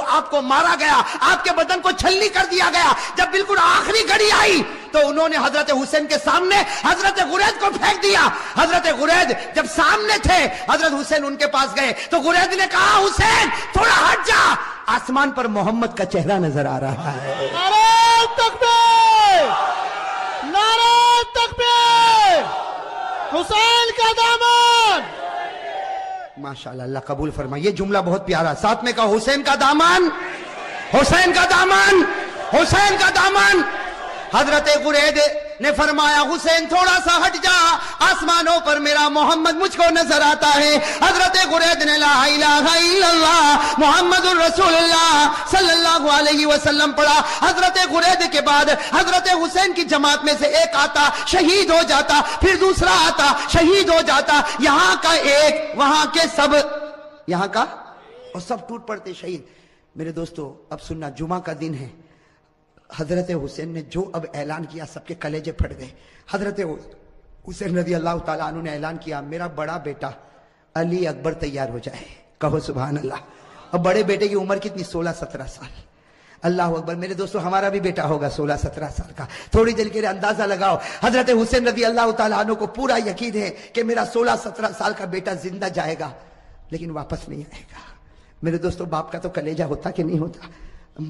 آپ کو مارا گیا, آپ کے بدن کو چھلنی کر دیا گیا. جب بالکل آخری گھڑی آئی تو انہوں نے حضرت حسین کے سامنے حضرت غرید کو پھینک دیا. حضرت غرید جب سامنے تھے, حضرت حسین ان کے پاس گئے تو غرید نے کہا حسین تھوڑا ہٹ جا, آسمان پر محمد کا چہرہ نظر آ رہا ہے. نعرہ تکبیر, نعرہ تکبیر, حسین کا دامن. ماشاءاللہ, اللہ قبول فرمائے. یہ جملہ بہت پیارا, ساتھ میں کہا حسین کا دامن, حسین کا دامن, حسین کا دامن. حضرت غرید نے فرمایا حسین تھوڑا سا ہٹ جا, آسمانوں پر میرا محمد مجھ کو نظر آتا ہے. حضرت غرید نے لا الہ الا اللہ محمد الرسول اللہ صلی اللہ علیہ وسلم پڑھا، حضرت غرید کے بعد حضرت حسین کی جماعت میں سے ایک آتا شہید ہو جاتا، پھر دوسرا آتا شہید ہو جاتا، یہاں کا ایک وہاں کے سب، یہاں کا اور سب ٹوٹ پڑتے شہید۔ میرے دوستو اب سننا، جمعہ کا دن ہے، حضرت حسین نے جو اب اعلان کیا سب کے کلیجے پھٹ گئے۔ حضرت حسین رضی اللہ تعالیٰ عنہ نے اعلان کیا میرا بڑا بیٹا علی اکبر تیار ہو جائے، کہو سبحان اللہ۔ اب بڑے بیٹے کی عمر کتنی؟ 16-17 سال۔ اللہ اکبر۔ میرے دوستو ہمارا بھی بیٹا ہوگا 16-17 سال کا، تھوڑی دیر کے لیے اندازہ لگاؤ۔ حضرت حسین رضی اللہ تعالیٰ عنہ کو پورا یقین ہے کہ میرا 16-17 سال کا بیٹا زندہ جائے گا لیکن واپس نہیں آئے گا۔ میرے دوستو باپ کا تو کلیجہ ہوتا کہ نہیں ہوتا؟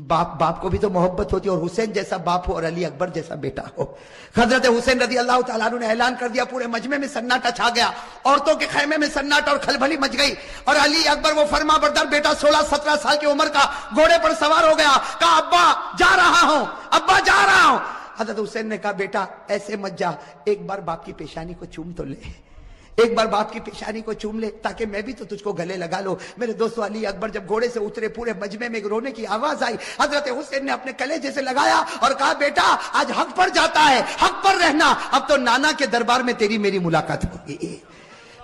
باپ کو بھی تو محبت ہوتی ہے، اور حسین جیسا باپ ہو اور علی اکبر جیسا بیٹا ہو۔ حضرت حسین رضی اللہ تعالیٰ عنہ نے اعلان کر دیا، پورے مجمع میں سناٹا چھا گیا، عورتوں کے خیمے میں سناٹا اور کھلبلی مچ گئی، اور علی اکبر وہ فرما بردار بیٹا 16-17 سال کی عمر کا گھوڑے پر سوار ہو گیا، کہا ابا جا رہا ہوں، ابا جا رہا ہوں۔ حضرت حسین نے کہا بیٹا ایسے مت جا، ایک بار باپ کی پیشانی کو چوم تو لے، ایک بار باپ کی پیشانی کو چوم لے تاکہ میں بھی تو تجھ کو گلے لگا لو۔ میرے دوستو علی اکبر جب گھوڑے سے اترے پورے مجمع میں رونے کی آواز آئی، حضرت حسین نے اپنے کلیجے سے لگایا اور کہا بیٹا آج حق پر جاتا ہے، حق پر رہنا، اب تو نانا کے دربار میں تیری میری ملاقات ہوگی۔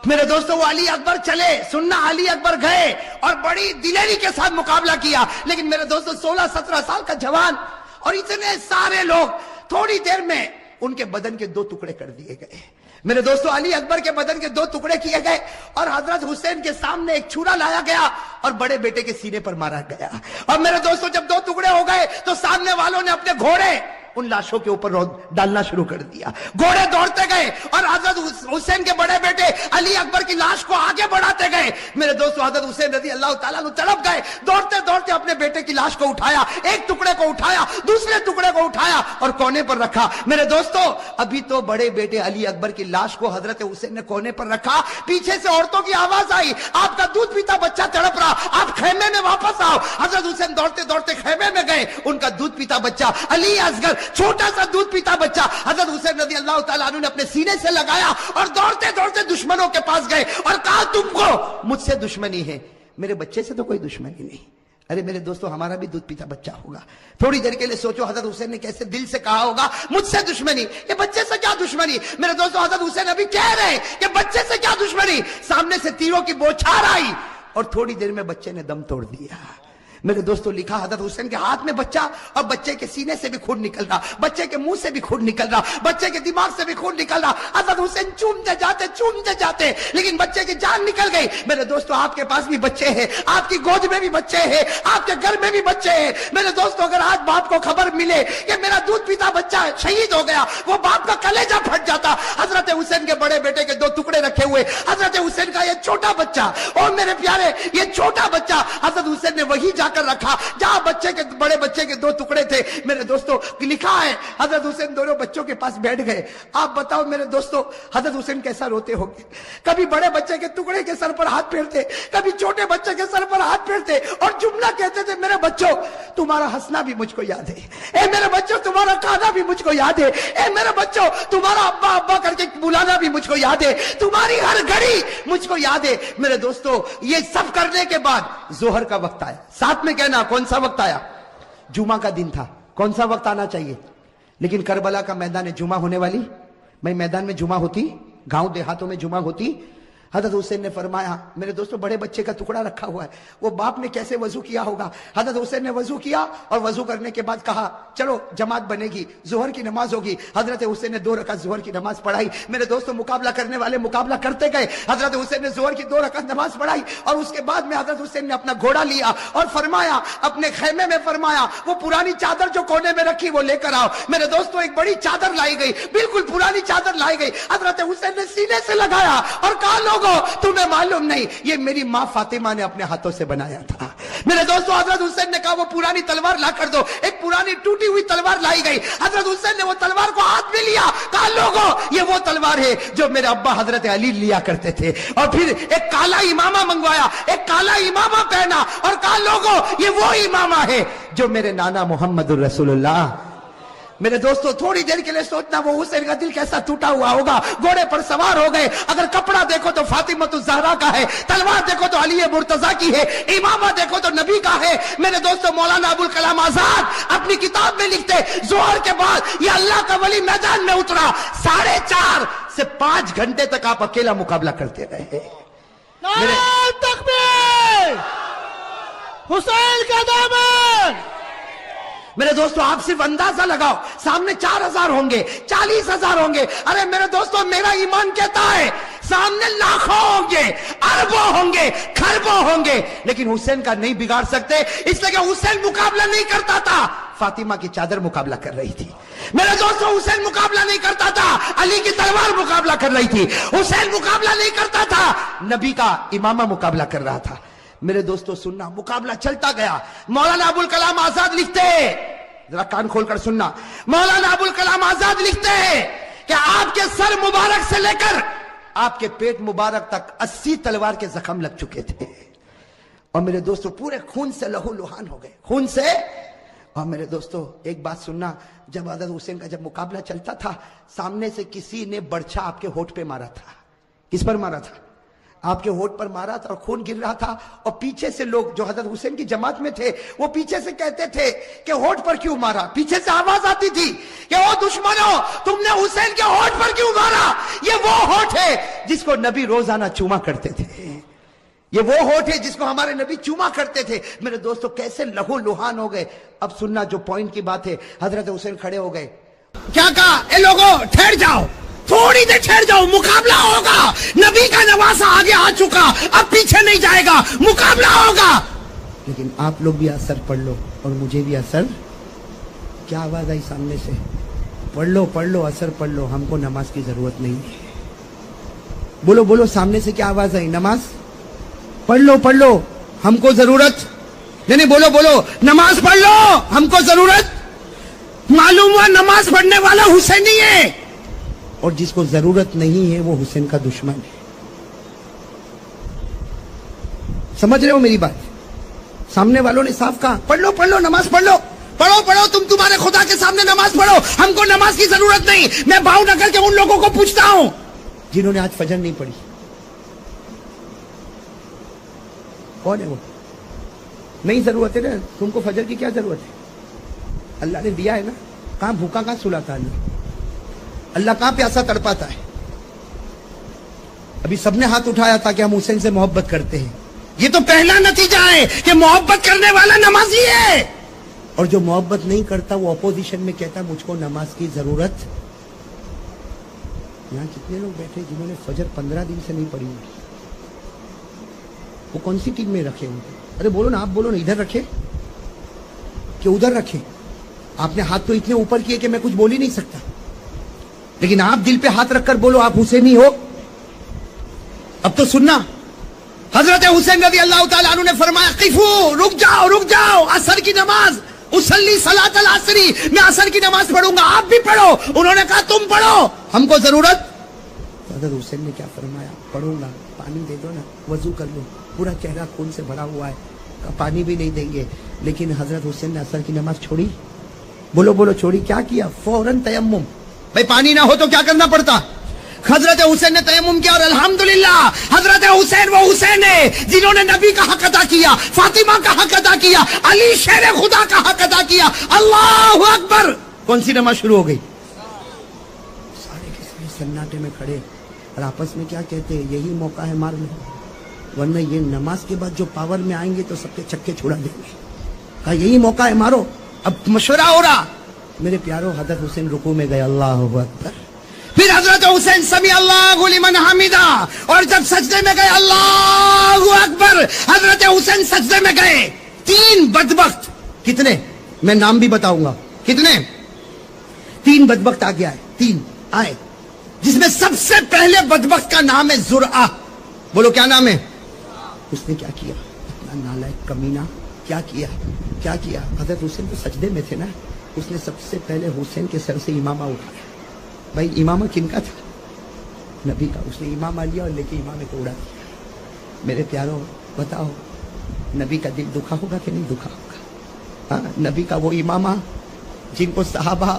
میرے دوستو وہ علی اکبر چلے، سننا علی اکبر گئے اور بڑی دلیری کے ساتھ مقابلہ کیا، لیکن میرے دوستو 16-17 سال کا جوان اور اتنے سارے لوگ، تھوڑی دیر میں ان کے بدن کے 2 ٹکڑے کر دیے گئے۔ میرے دوستو علی اکبر کے بدن کے 2 ٹکڑے کیے گئے اور حضرت حسین کے سامنے ایک چھرا لایا گیا اور بڑے بیٹے کے سینے پر مارا گیا۔ اور میرے دوستو جب 2 ٹکڑے ہو گئے تو سامنے والوں نے اپنے گھوڑے ان لاشوں کے اوپر ڈالنا شروع کر دیا، گھوڑے دوڑتے گئے اور حضرت حسین کے بڑے بیٹے علی اکبر کی لاش کو آگے بڑھاتے گئے۔ میرے دوستو حضرت حسین رضی اللہ تعالیٰ عنہ تڑپ گئے، دوڑتے دوڑتے اپنے بیٹے کی لاش کو اٹھایا، ایک ٹکڑے کو اٹھایا، دوسرے ٹکڑے کو اٹھایا اور کونے پر رکھا۔ میرے دوستو ابھی تو بڑے بیٹے علی اکبر کی لاش کو حضرت حسین نے کونے پر رکھا، پیچھے سے عورتوں کی آواز آئی آپ کا دودھ پیتا بچہ تڑپ رہا، آپ خیمے میں واپس آؤ۔ حضرت حسین دوڑتے دوڑتے خیمے میں گئے، ان کا دودھ پیتا بچہ علی اصغر چھوٹا سا دودھ پیتا بچہ حضرت حسین رضی اللہ تعالیٰ عنہ نے اپنے سینے سے لگایا اور دوڑتے دوڑتے دشمنوں کے پاس گئے اور کہا تم کو مجھ سے دشمنی ہے، میرے بچے سے تو کوئی دشمنی نہیں۔ ارے میرے دوستو ہمارا بھی دودھ پیتا بچہ ہوگا، تھوڑی دیر کے لیے سوچو حضرت حسین نے کیسے دل سے کہا ہوگا مجھ سے دشمنی، یہ بچے سے کیا دشمنی؟ میرے دوستو حضرت حسین ابھی کہہ رہے کہ بچے سے کیا دشمنی، سامنے سے تیروں کی بوچھار آئی اور تھوڑی دیر میں بچے نے دم توڑ دیا۔ میرے دوستو لکھا حضرت حسین کے ہاتھ میں بچہ اور بچے کے سینے سے بھی خون نکل رہا، بچے کے منہ سے بھی خون نکل رہا، بچے کے دماغ سے بھی خون نکل رہا۔ حضرت حسین چومتے جاتے لیکن بچے کی جان نکل گئی۔ میرے دوستو آپ کے پاس بھی بچے ہیں، آپ کی گود میں بھی بچے ہیں، آپ کے گھر میں بھی بچے ہیں۔ میرے دوستو اگر آج باپ کو خبر ملے کہ میرا دودھ پیتا بچہ شہید ہو گیا، وہ باپ کا کلیجہ پھٹ جاتا۔ حضرت حسین کے بڑے بیٹے کے 2 ٹکڑے رکھے ہوئے، حضرت حسین کا یہ چھوٹا بچہ، اور میرے پیارے یہ چھوٹا بچہ حضرت حسین نے وہی جا کر رکھا جہاں بڑے بچے کے 2 ٹکڑے تھے۔ میرے دوستو لکھا ہے حضرت حسین دونوں بچوں کے پاس بیٹھ گئے۔ آپ بتاؤ میرے دوستو حضرت حسین کیسا روتے ہوں گے، کبھی بڑے بچے کے ٹکڑے کے سر پر ہاتھ پھیرتے، کبھی چھوٹے بچے کے سر پر ہاتھ پھیرتے اور جملہ کہتے تھے میرے بچوں تمہارا ہنسنا بھی مجھ کو یاد ہے، اے میرے بچوں تمہارا کھانا بھی مجھ کو یاد ہے، اے میرے بچوں تمہارا ابا ابا کر کے بلانا بھی مجھ کو یاد ہے، تمہاری ہر گھڑی مجھ کو یاد ہے۔ میرے دوستو یہ سب کرنے کے بعد ظہر کا وقت آیا، ساتھ میں کہنا کون سا وقت آیا؟ جمعہ کا دن تھا، کون سا وقت آنا چاہیے؟ لیکن کربلا کا میدان جمعہ ہونے والی، میں میدان میں جمعہ ہوتی، گاؤں دیہاتوں میں جمعہ ہوتی۔ حضرت حسین نے فرمایا میرے دوستو بڑے بچے کا ٹکڑا رکھا ہوا ہے، وہ باپ نے کیسے وضو کیا ہوگا؟ حضرت حسین نے وضو کیا اور وضو کرنے کے بعد کہا چلو جماعت بنے گی، ظہر کی نماز ہوگی۔ حضرت حسین نے 2 رکعت ظہر کی نماز پڑھائی۔ میرے دوستو مقابلہ کرنے والے مقابلہ کرتے گئے، حضرت حسین نے ظہر کی 2 رکعت نماز پڑھائی اور اس کے بعد میں حضرت حسین نے اپنا گھوڑا لیا اور فرمایا اپنے خیمے میں فرمایا وہ پرانی چادر جو کونے میں رکھی وہ لے کر آؤ۔ میرے دوستو ایک بڑی چادر لائی گئی، بالکل پرانی چادر لائی گئی، حضرت حسین نے سینے سے لگایا اور کہا لوگوں تمہیں معلوم نہیں یہ میری ماں فاطمہ نے اپنے ہاتھوں سے بنایا تھا۔ میرے دوستو حضرت حسین نے کہا وہ پرانی تلوار لا کر دو، ایک پرانی ٹوٹی ہوئی تلوار لائی گئی، حضرت حسین نے وہ تلوار کو ہاتھ میں لیا، کہا لوگوں یہ وہ تلوار ہے جو میرے ابا حضرت علی لیا کرتے تھے، اور پھر ایک کالا امامہ منگوایا، ایک کالا امامہ پہنا اور کہا لوگوں یہ وہ امامہ ہے جو میرے نانا محمد الرسول اللہ۔ میرے دوستو تھوڑی دیر کے لیے سوچنا وہ حسین کا دل کیسا ٹوٹا ہوا ہوگا. گھوڑے پر سوار ہو گئے. اگر کپڑا دیکھو تو فاطمہ الزہرا کا ہے, تلوار دیکھو تو علی مرتضیٰ کی ہے, امامہ دیکھو تو نبی کا ہے. میرے دوستو مولانا ابوالکلام آزاد اپنی کتاب میں لکھتے ظہر کے بعد یہ اللہ کا ولی میدان میں اترا, 4.5 سے 5 گھنٹے تک آپ اکیلا مقابلہ کرتے رہے. نعرہ تکبیر, حسین کا دامن. میرے دوستو آپ صرف اندازہ لگاؤ, سامنے 4,000 ہوں گے, 40,000 ہوں گے. ارے میرے دوستو میرا ایمان کہتا ہے سامنے لاکھوں ہوں گے, اربوں ہوں گے, کھربوں ہوں گے, لیکن حسین کا نہیں بگاڑ سکتے, اس لیے کہ حسین مقابلہ نہیں کرتا تھا, فاطمہ کی چادر مقابلہ کر رہی تھی. میرے دوستو حسین مقابلہ نہیں کرتا تھا, علی کی تلوار مقابلہ کر رہی تھی. حسین مقابلہ نہیں کرتا تھا, نبی کا امامہ مقابلہ کر رہا تھا. میرے دوستو سننا, مقابلہ چلتا گیا. مولانا ابوالکلام آزاد لکھتے ہیں, ذرا کان کھول کر سننا, مولانا ابوالکلام آزاد لکھتے ہیں کہ آپ کے سر مبارک سے لے کر آپ کے پیٹ مبارک تک 80 تلوار کے زخم لگ چکے تھے. اور میرے دوستو پورے خون سے لہو لہان ہو گئے, خون سے. اور میرے دوستو ایک بات سننا, جب حضرت حسین کا جب مقابلہ چلتا تھا, سامنے سے کسی نے برچھا آپ کے ہونٹ پہ مارا تھا. کس پر مارا تھا؟ آپ کے ہونٹ پر مارا تھا, اور خون گر رہا تھا. اور پیچھے سے لوگ جو حضرت حسین کی جماعت میں تھے وہ پیچھے سے کہتے تھے کہ ہونٹ پر کیوں مارا. پیچھے سے آواز آتی تھی کہ او دشمنوں, تم نے حسین کے ہونٹ پر کیوں مارا, یہ وہ ہونٹ ہے جس کو نبی روزانہ چوما کرتے تھے, یہ وہ ہونٹ ہے جس کو ہمارے نبی چوما کرتے تھے. میرے دوستو کیسے لہو لہان ہو گئے. اب سننا جو پوائنٹ کی بات ہے, حضرت حسین کھڑے ہو گئے, کیا کہا, اے لوگوں ٹھہر جاؤ, تھوڑی دیر ٹھہر جاؤ, مقابلہ ہوگا. نبی کا نواسہ آگے آ چکا, اب پیچھے نہیں جائے گا, مقابلہ ہوگا. لیکن آپ لوگ بھی اثر پڑھ لو اور مجھے بھی اثر. کیا آواز آئی سامنے سے, پڑھ لو اثر پڑھ لو, ہم کو نماز کی ضرورت نہیں. بولو بولو, سامنے سے کیا آواز آئی, نماز پڑھ لو, ہم کو ضرورت نہیں. بولو بولو, نماز پڑھ لو, ہم کو ضرورت. معلوم ہوا نماز پڑھنے والا حسینی ہے, اور جس کو ضرورت نہیں ہے وہ حسین کا دشمن ہے. سمجھ رہے ہو میری بات؟ سامنے والوں نے صاف کہا, پڑھ لو, نماز پڑھ لو, پڑھو, تم تمہارے خدا کے سامنے نماز پڑھو, ہم کو نماز کی ضرورت نہیں. میں بھاؤ نگر کے ان لوگوں کو پوچھتا ہوں جنہوں نے آج فجر نہیں پڑھی, کون ہے وہ؟ نہیں ضرورت ہے نا, تم کو فجر کی کیا ضرورت ہے؟ اللہ نے دیا ہے نا, کہاں بھوکا کہاں سلاتا اللہ, اللہ کہاں پیاسا تڑپاتا ہے. ابھی سب نے ہاتھ اٹھایا تھا کہ ہم حسین سے محبت کرتے ہیں. یہ تو پہلا نتیجہ ہے کہ محبت کرنے والا نمازی ہے, اور جو محبت نہیں کرتا وہ اپوزیشن میں کہتا مجھ کو نماز کی ضرورت. یہاں کتنے لوگ بیٹھے جنہوں نے فجر 15 دن سے نہیں پڑھی ہوگی, وہ کون سی ٹیم میں رکھے ان کو؟ ارے بولو نا, آپ بولو نا, ادھر رکھے کہ ادھر رکھے؟ آپ نے ہاتھ تو اتنے اوپر کیے کہ میں کچھ بول ہی نہیں سکتا, لیکن آپ دل پہ ہاتھ رکھ کر بولو آپ حسینی ہو. اب تو سننا, حضرت حسین رضی اللہ تعالیٰ عنہ نے فرمایا, قفو, رک جاؤ, عصر کی نماز, اصلی صلاۃ العصری, میں عصر کی نماز پڑھوں گا, آپ بھی پڑھو. انہوں نے کہا تم پڑھو, ہم کو ضرورت. حضرت حسین نے کیا فرمایا, پڑھوں گا, پانی دے دو نا, وضو کر لو, پورا چہرہ خون سے بھرا ہوا ہے, پانی بھی نہیں دیں گے. لیکن حضرت حسین نے عصر کی نماز چھوڑی. بولو چھوڑی. کیا کیا؟ فوراً تیمم. بھائی پانی نہ ہو تو کیا کرنا پڑتا؟ حضرت حسین نے تیمم کیا, اور الحمدللہ حضرت حسین وہ حسین ہے جنہوں نے نبی کا حق ادا کیا, فاطمہ کا حق ادا کیا, علی شیر خدا کا حق ادا کیا. اللہ اکبر. کون سی نماز شروع ہو گئی؟ سارے کے سارے سناٹے میں کھڑے, اور آپس میں کیا کہتے ہیں, یہی موقع ہے مار لو, ورنہ یہ نماز کے بعد جو پاور میں آئیں گے تو سب کے چکے چھڑا دیں گے. کہا یہی موقع ہے, مارو. اب مشورہ ہو رہا. میرے پیارو, حضرت حسین رکوع میں گئے, اللہ اکبر. پھر حضرت حسین سمی اللہ لمن حمیدہ, اور جب سجدے میں گئے, اللہ اکبر, حضرت حسین سجدے میں گئے. 3 بدبخت, کتنے میں نام بھی بتاؤں گا, کتنے 3 بدبخت آگے آئے, 3 آئے, جس میں سب سے پہلے بدبخت کا نام ہے زرعہ. بولو کیا نام ہے؟ اس نے کیا کیا, اتنا نالائق کمینہ, کیا کیا. حضرت حسین تو سجدے میں تھے نا, اس نے سب سے پہلے حسین کے سر سے امامہ اٹھایا. بھائی امامہ کن کا تھا؟ نبی کا. اس نے امامہ لیا اور لے کے امامے کو اڑا دیا. میرے پیاروں بتاؤ, نبی کا دل دکھا ہوگا کہ نہیں دکھا ہوگا؟ ہاں, نبی کا وہ امامہ جن کو صحابہ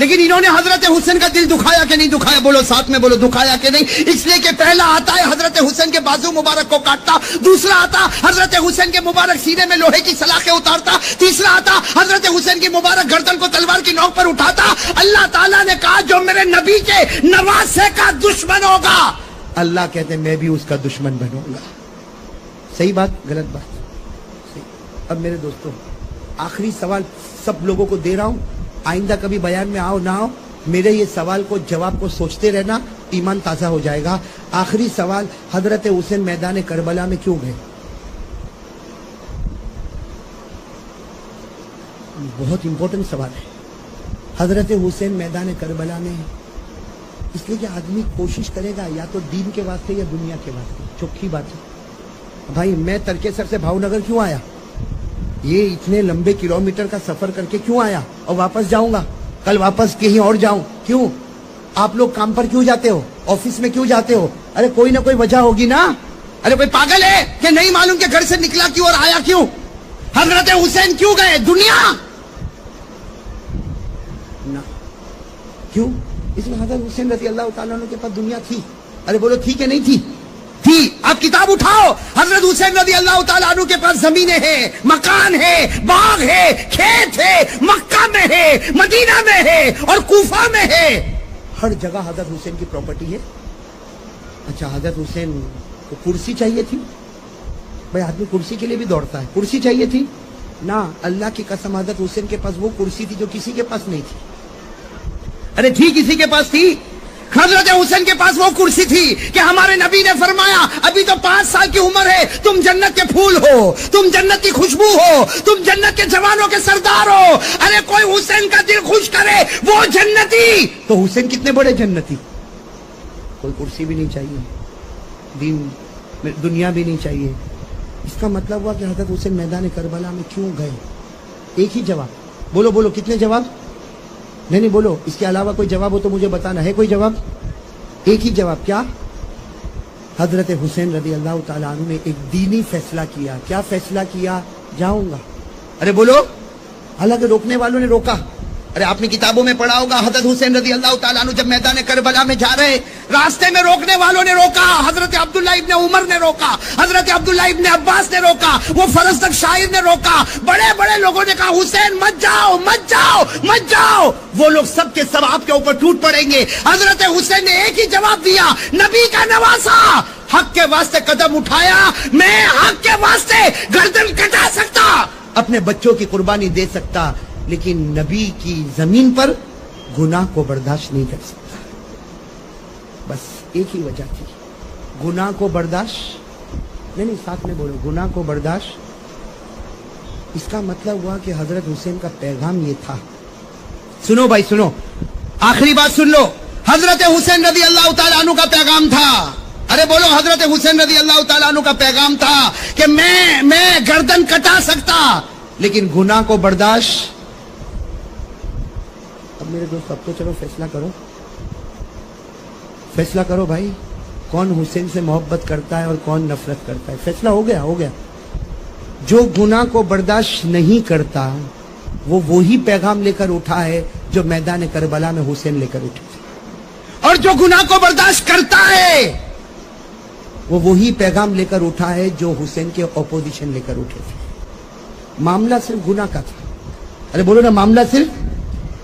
لیکن انہوں نے حضرت حسین کا دل دکھایا کہ نہیں دکھایا؟ بولو ساتھ میں بولو، دکھایا کہ نہیں؟ اس لیے کہ پہلا آتا ہے حضرت حسین کے بازو مبارک کو کاٹتا، دوسرا آتا حضرت حسین کے مبارک سینے میں لوہے کی سلاخیں اتارتا، تیسرا آتا حضرت حسین کی مبارک گردن کو تلوار کی نوک پر اٹھاتا۔ اللہ تعالیٰ نے کہا جو میرے نبی کے نواسے کا دشمن ہوگا، اللہ کہتے ہیں میں بھی اس کا دشمن بنوں گا۔ صحیح بات غلط بات؟ صحیح۔ اب میرے دوستوں آخری سوال سب لوگوں کو دے رہا ہوں، آئندہ کبھی بیان میں آؤ نہ آؤ، میرے یہ سوال کو جواب کو سوچتے رہنا، ایمان تازہ ہو جائے گا۔ آخری سوال، حضرت حسین میدان کربلا میں کیوں گئے؟ بہت امپورٹنٹ سوال ہے۔ حضرت حسین میدان کربلا میں اس لیے کہ آدمی کوشش کرے گا یا تو دین کے واسطے یا دنیا کے واسطے، چوکھی بات ہے۔ بھائی میں ترکیسر سے بھاؤ نگر کیوں آیا؟ یہ اتنے لمبے کلومیٹر کا سفر کر کے کیوں آیا؟ اور واپس جاؤں گا، کل واپس کہیں اور جاؤں، کیوں؟ آپ لوگ کام پر کیوں جاتے ہو؟ آفس میں کیوں جاتے ہو؟ ارے کوئی نہ کوئی وجہ ہوگی نا۔ ارے کوئی پاگل ہے کہ نہیں معلوم کہ گھر سے نکلا کیوں اور آیا کیوں؟ حضرت حسین کیوں گئے؟ دنیا نہ کیوں؟ اس میں حضرت حسین رضی اللہ تعالیٰ عنہ کے پاس دنیا تھی۔ ارے بولو تھی کہ نہیں تھی؟ تھی۔ آپ کتاب اٹھاؤ، حضرت حسین رضی اللہ تعالیٰ عنہ کے پاس زمینیں ہیں، مکان ہے، باغ ہے، کھیت ہے، مکہ میں ہے، مدینہ میں ہے اور کوفہ میں ہے، ہر جگہ حضرت حسین کی پراپرٹی ہے۔ اچھا حضرت حسین کو کرسی چاہیے تھی؟ بھائی آدمی کرسی کے لیے بھی دوڑتا ہے، کرسی چاہیے تھی نہ؟ اللہ کی قسم حضرت حسین کے پاس وہ کرسی تھی جو کسی کے پاس نہیں تھی۔ ارے تھی، کسی کے پاس تھی؟ حضرت حسین کے پاس وہ کرسی تھی کہ ہمارے نبی نے فرمایا ابھی تو 5 سال کی عمر ہے، تم جنت کے پھول ہو، تم جنت کی خوشبو ہو، تم جنت کے جوانوں کے سردار ہو۔ ارے کوئی حسین کا دل خوش کرے وہ جنتی۔ تو حسین کتنے بڑے جنتی؟ کوئی کرسی بھی نہیں چاہیے، دین دنیا بھی نہیں چاہیے۔ اس کا مطلب ہوا کہ حضرت حسین میدان کربلا میں کیوں گئے؟ ایک ہی جواب، بولو بولو کتنے جواب؟ نہیں بولو، اس کے علاوہ کوئی جواب ہو تو مجھے بتانا ہے۔ کوئی جواب؟ ایک ہی جواب، کیا؟ حضرت حسین رضی اللہ تعالیٰ عنہ نے ایک دینی فیصلہ کیا۔ کیا فیصلہ کیا؟ جاؤں گا۔ ارے بولو، حالانکہ روکنے والوں نے روکا۔ ارے آپ نے کتابوں میں پڑھا ہوگا حضرت حسین رضی اللہ تعالیٰ عنہ جب میدان کربلا میں جا رہے، راستے میں روکنے والوں نے روکا، حضرت عبداللہ ابن عمر نے روکا، حضرت عبداللہ ابن عباس نے روکا، وہ فرزدق شاعر نے روکا، بڑے بڑے لوگوں نے کہا حسین مت جاؤ مت جاؤ مت جاؤ۔ وہ لوگ سب کے سب آپ کے اوپر ٹوٹ پڑیں گے۔ حضرت حسین نے ایک ہی جواب دیا، نبی کا نواسا، حق کے واسطے قدم اٹھایا، میں حق کے واسطے گردن کٹا سکتا، اپنے بچوں کی قربانی دے سکتا، لیکن نبی کی زمین پر گناہ کو برداشت نہیں کر سکتا۔ بس ایک ہی وجہ تھی، گناہ کو برداشت نہیں، ساتھ میں بولو، گناہ کو برداشت۔ اس کا مطلب ہوا کہ حضرت حسین کا پیغام یہ تھا، سنو بھائی سنو، آخری بات سن لو، حضرت حسین رضی اللہ تعالیٰ عنہ کا پیغام تھا، ارے بولو حضرت حسین رضی اللہ تعالیٰ عنہ کا پیغام تھا کہ میں گردن کٹا سکتا لیکن گناہ کو برداشت۔ اب میرے دوست اب تو چلو فیصلہ کرو، فیصلہ کرو بھائی، کون حسین سے محبت کرتا ہے اور کون نفرت کرتا ہے؟ فیصلہ ہو گیا، ہو گیا۔ جو گناہ کو برداشت نہیں کرتا وہ وہی پیغام لے کر اٹھا ہے جو میدان کربلا میں حسین لے کر اٹھے تھے، اور جو گناہ کو برداشت کرتا ہے وہ وہی پیغام لے کر اٹھا ہے جو حسین کے اپوزیشن لے کر اٹھے تھے۔ معاملہ صرف گناہ کا تھا۔ ارے بولو نا، معاملہ صرف،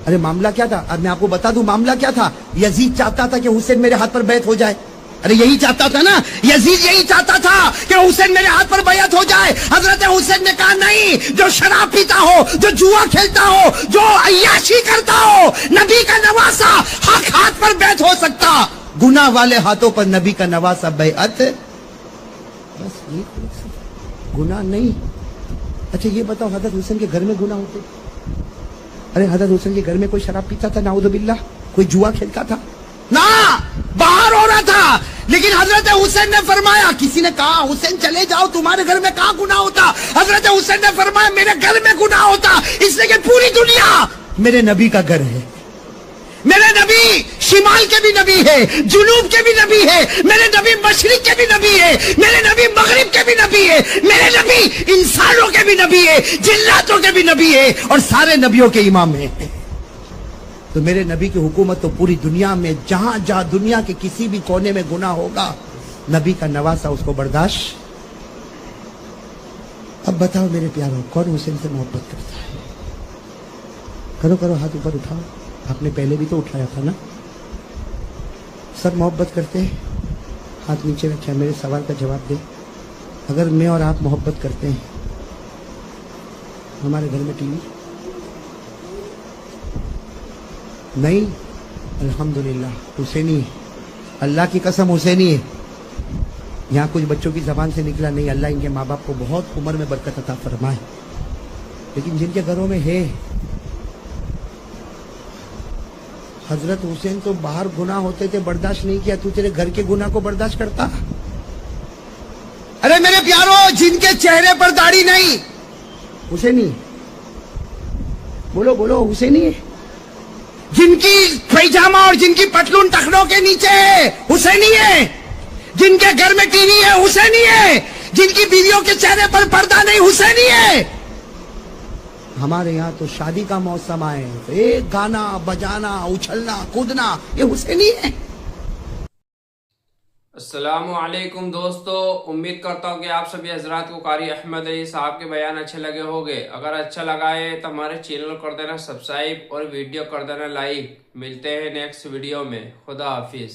ارے معاملہ کیا تھا؟ اب میں آپ کو بتا دوں معاملہ کیا تھا۔ یزید چاہتا تھا کہ حسین میرے ہاتھ پر بیعت ہو جائے، ارے یہی چاہتا تھا نا، یزید یہی چاہتا تھا کہ حسین میرے ہاتھ پر بیعت ہو جائے۔ حضرت حسین نے کہا نہیں، جو شراب پیتا ہو، جو جوا کھیلتا ہو، جو عیاشی کرتا ہو، نبی کا نواسا حق ہاتھ پر بیعت ہو سکتا، گناہ والے ہاتھوں پر نبی کا نواسا بیعت بس یہ گناہ نہیں۔ اچھا یہ بتاؤ، حضرت حسین کے گھر میں گناہ ہوتے؟ ارے حضرت حسین کے گھر میں کوئی شراب پیتا تھا؟ نعوذ باللہ۔ کوئی جوا کھیلتا تھا؟ نہ، باہر ہو رہا تھا، لیکن حضرت حسین نے فرمایا، کسی نے کہا حسین چلے جاؤ، تمہارے گھر میں کہاں گناہ ہوتا؟ حضرت حسین نے فرمایا میرے گھر میں گناہ ہوتا، اس لیے کہ پوری دنیا میرے نبی کا گھر ہے۔ میرے نبی شمال کے بھی نبی ہے، جنوب کے بھی نبی ہے، میرے نبی مشرق کے بھی نبی ہے، میرے نبی مغرب کے بھی نبی ہے، میرے نبی انسانوں کے بھی نبی ہے، جناتوں کے بھی نبی ہے، اور سارے نبیوں کے امام ہیں۔ تو میرے نبی کی حکومت تو پوری دنیا میں جہاں جہاں دنیا کے کسی بھی کونے میں گناہ ہوگا نبی کا نواسا اس کو برداشت. اب بتاؤ میرے پیاروں کون حسین سے محبت کرتا ہے؟ کرو ہاتھ اوپر اٹھاؤ. آپ نے پہلے بھی تو اٹھایا تھا نا. سب محبت کرتے ہیں؟ ہاتھ نیچے رکھا. میرے سوال کا جواب دے. اگر میں اور آپ محبت کرتے ہیں ہمارے گھر میں ٹی وی نہیں؟ الحمدللہ حسینی ہے. اللہ کی قسم حسینی ہے. یہاں کچھ بچوں کی زبان سے نکلا نہیں. اللہ ان کے ماں باپ کو بہت عمر میں برکت عطا فرمائے. لیکن جن کے گھروں میں ہے حضرت حسین تو باہر گناہ ہوتے تھے برداشت نہیں کیا. تو تیرے گھر کے گناہ کو برداشت کرتا؟ ارے میرے پیاروں جن کے چہرے پر داڑھی نہیں حسینی. بولو حسینی ہے. جن کی پیجامہ اور جن کی پتلون ٹخنوں کے نیچے ہے حسینی ہے. جن کے گھر میں ٹی وی ہے حسینی ہے. جن کی بیویوں کے چہرے پر پردہ نہیں حسینی ہے. ہمارے یہاں تو شادی کا موسم آئے ایک گانا بجانا اچھلنا کودنا یہ حسینی ہے. السلام علیکم دوستو، امید کرتا ہوں کہ آپ سبھی حضرات کو قاری احمد علی صاحب کے بیان اچھے لگے ہوں گے. اگر اچھا لگا ہے تو ہمارے چینل کو کر دینا سبسکرائب اور ویڈیو کر دینا لائک. ملتے ہیں نیکسٹ ویڈیو میں. خدا حافظ.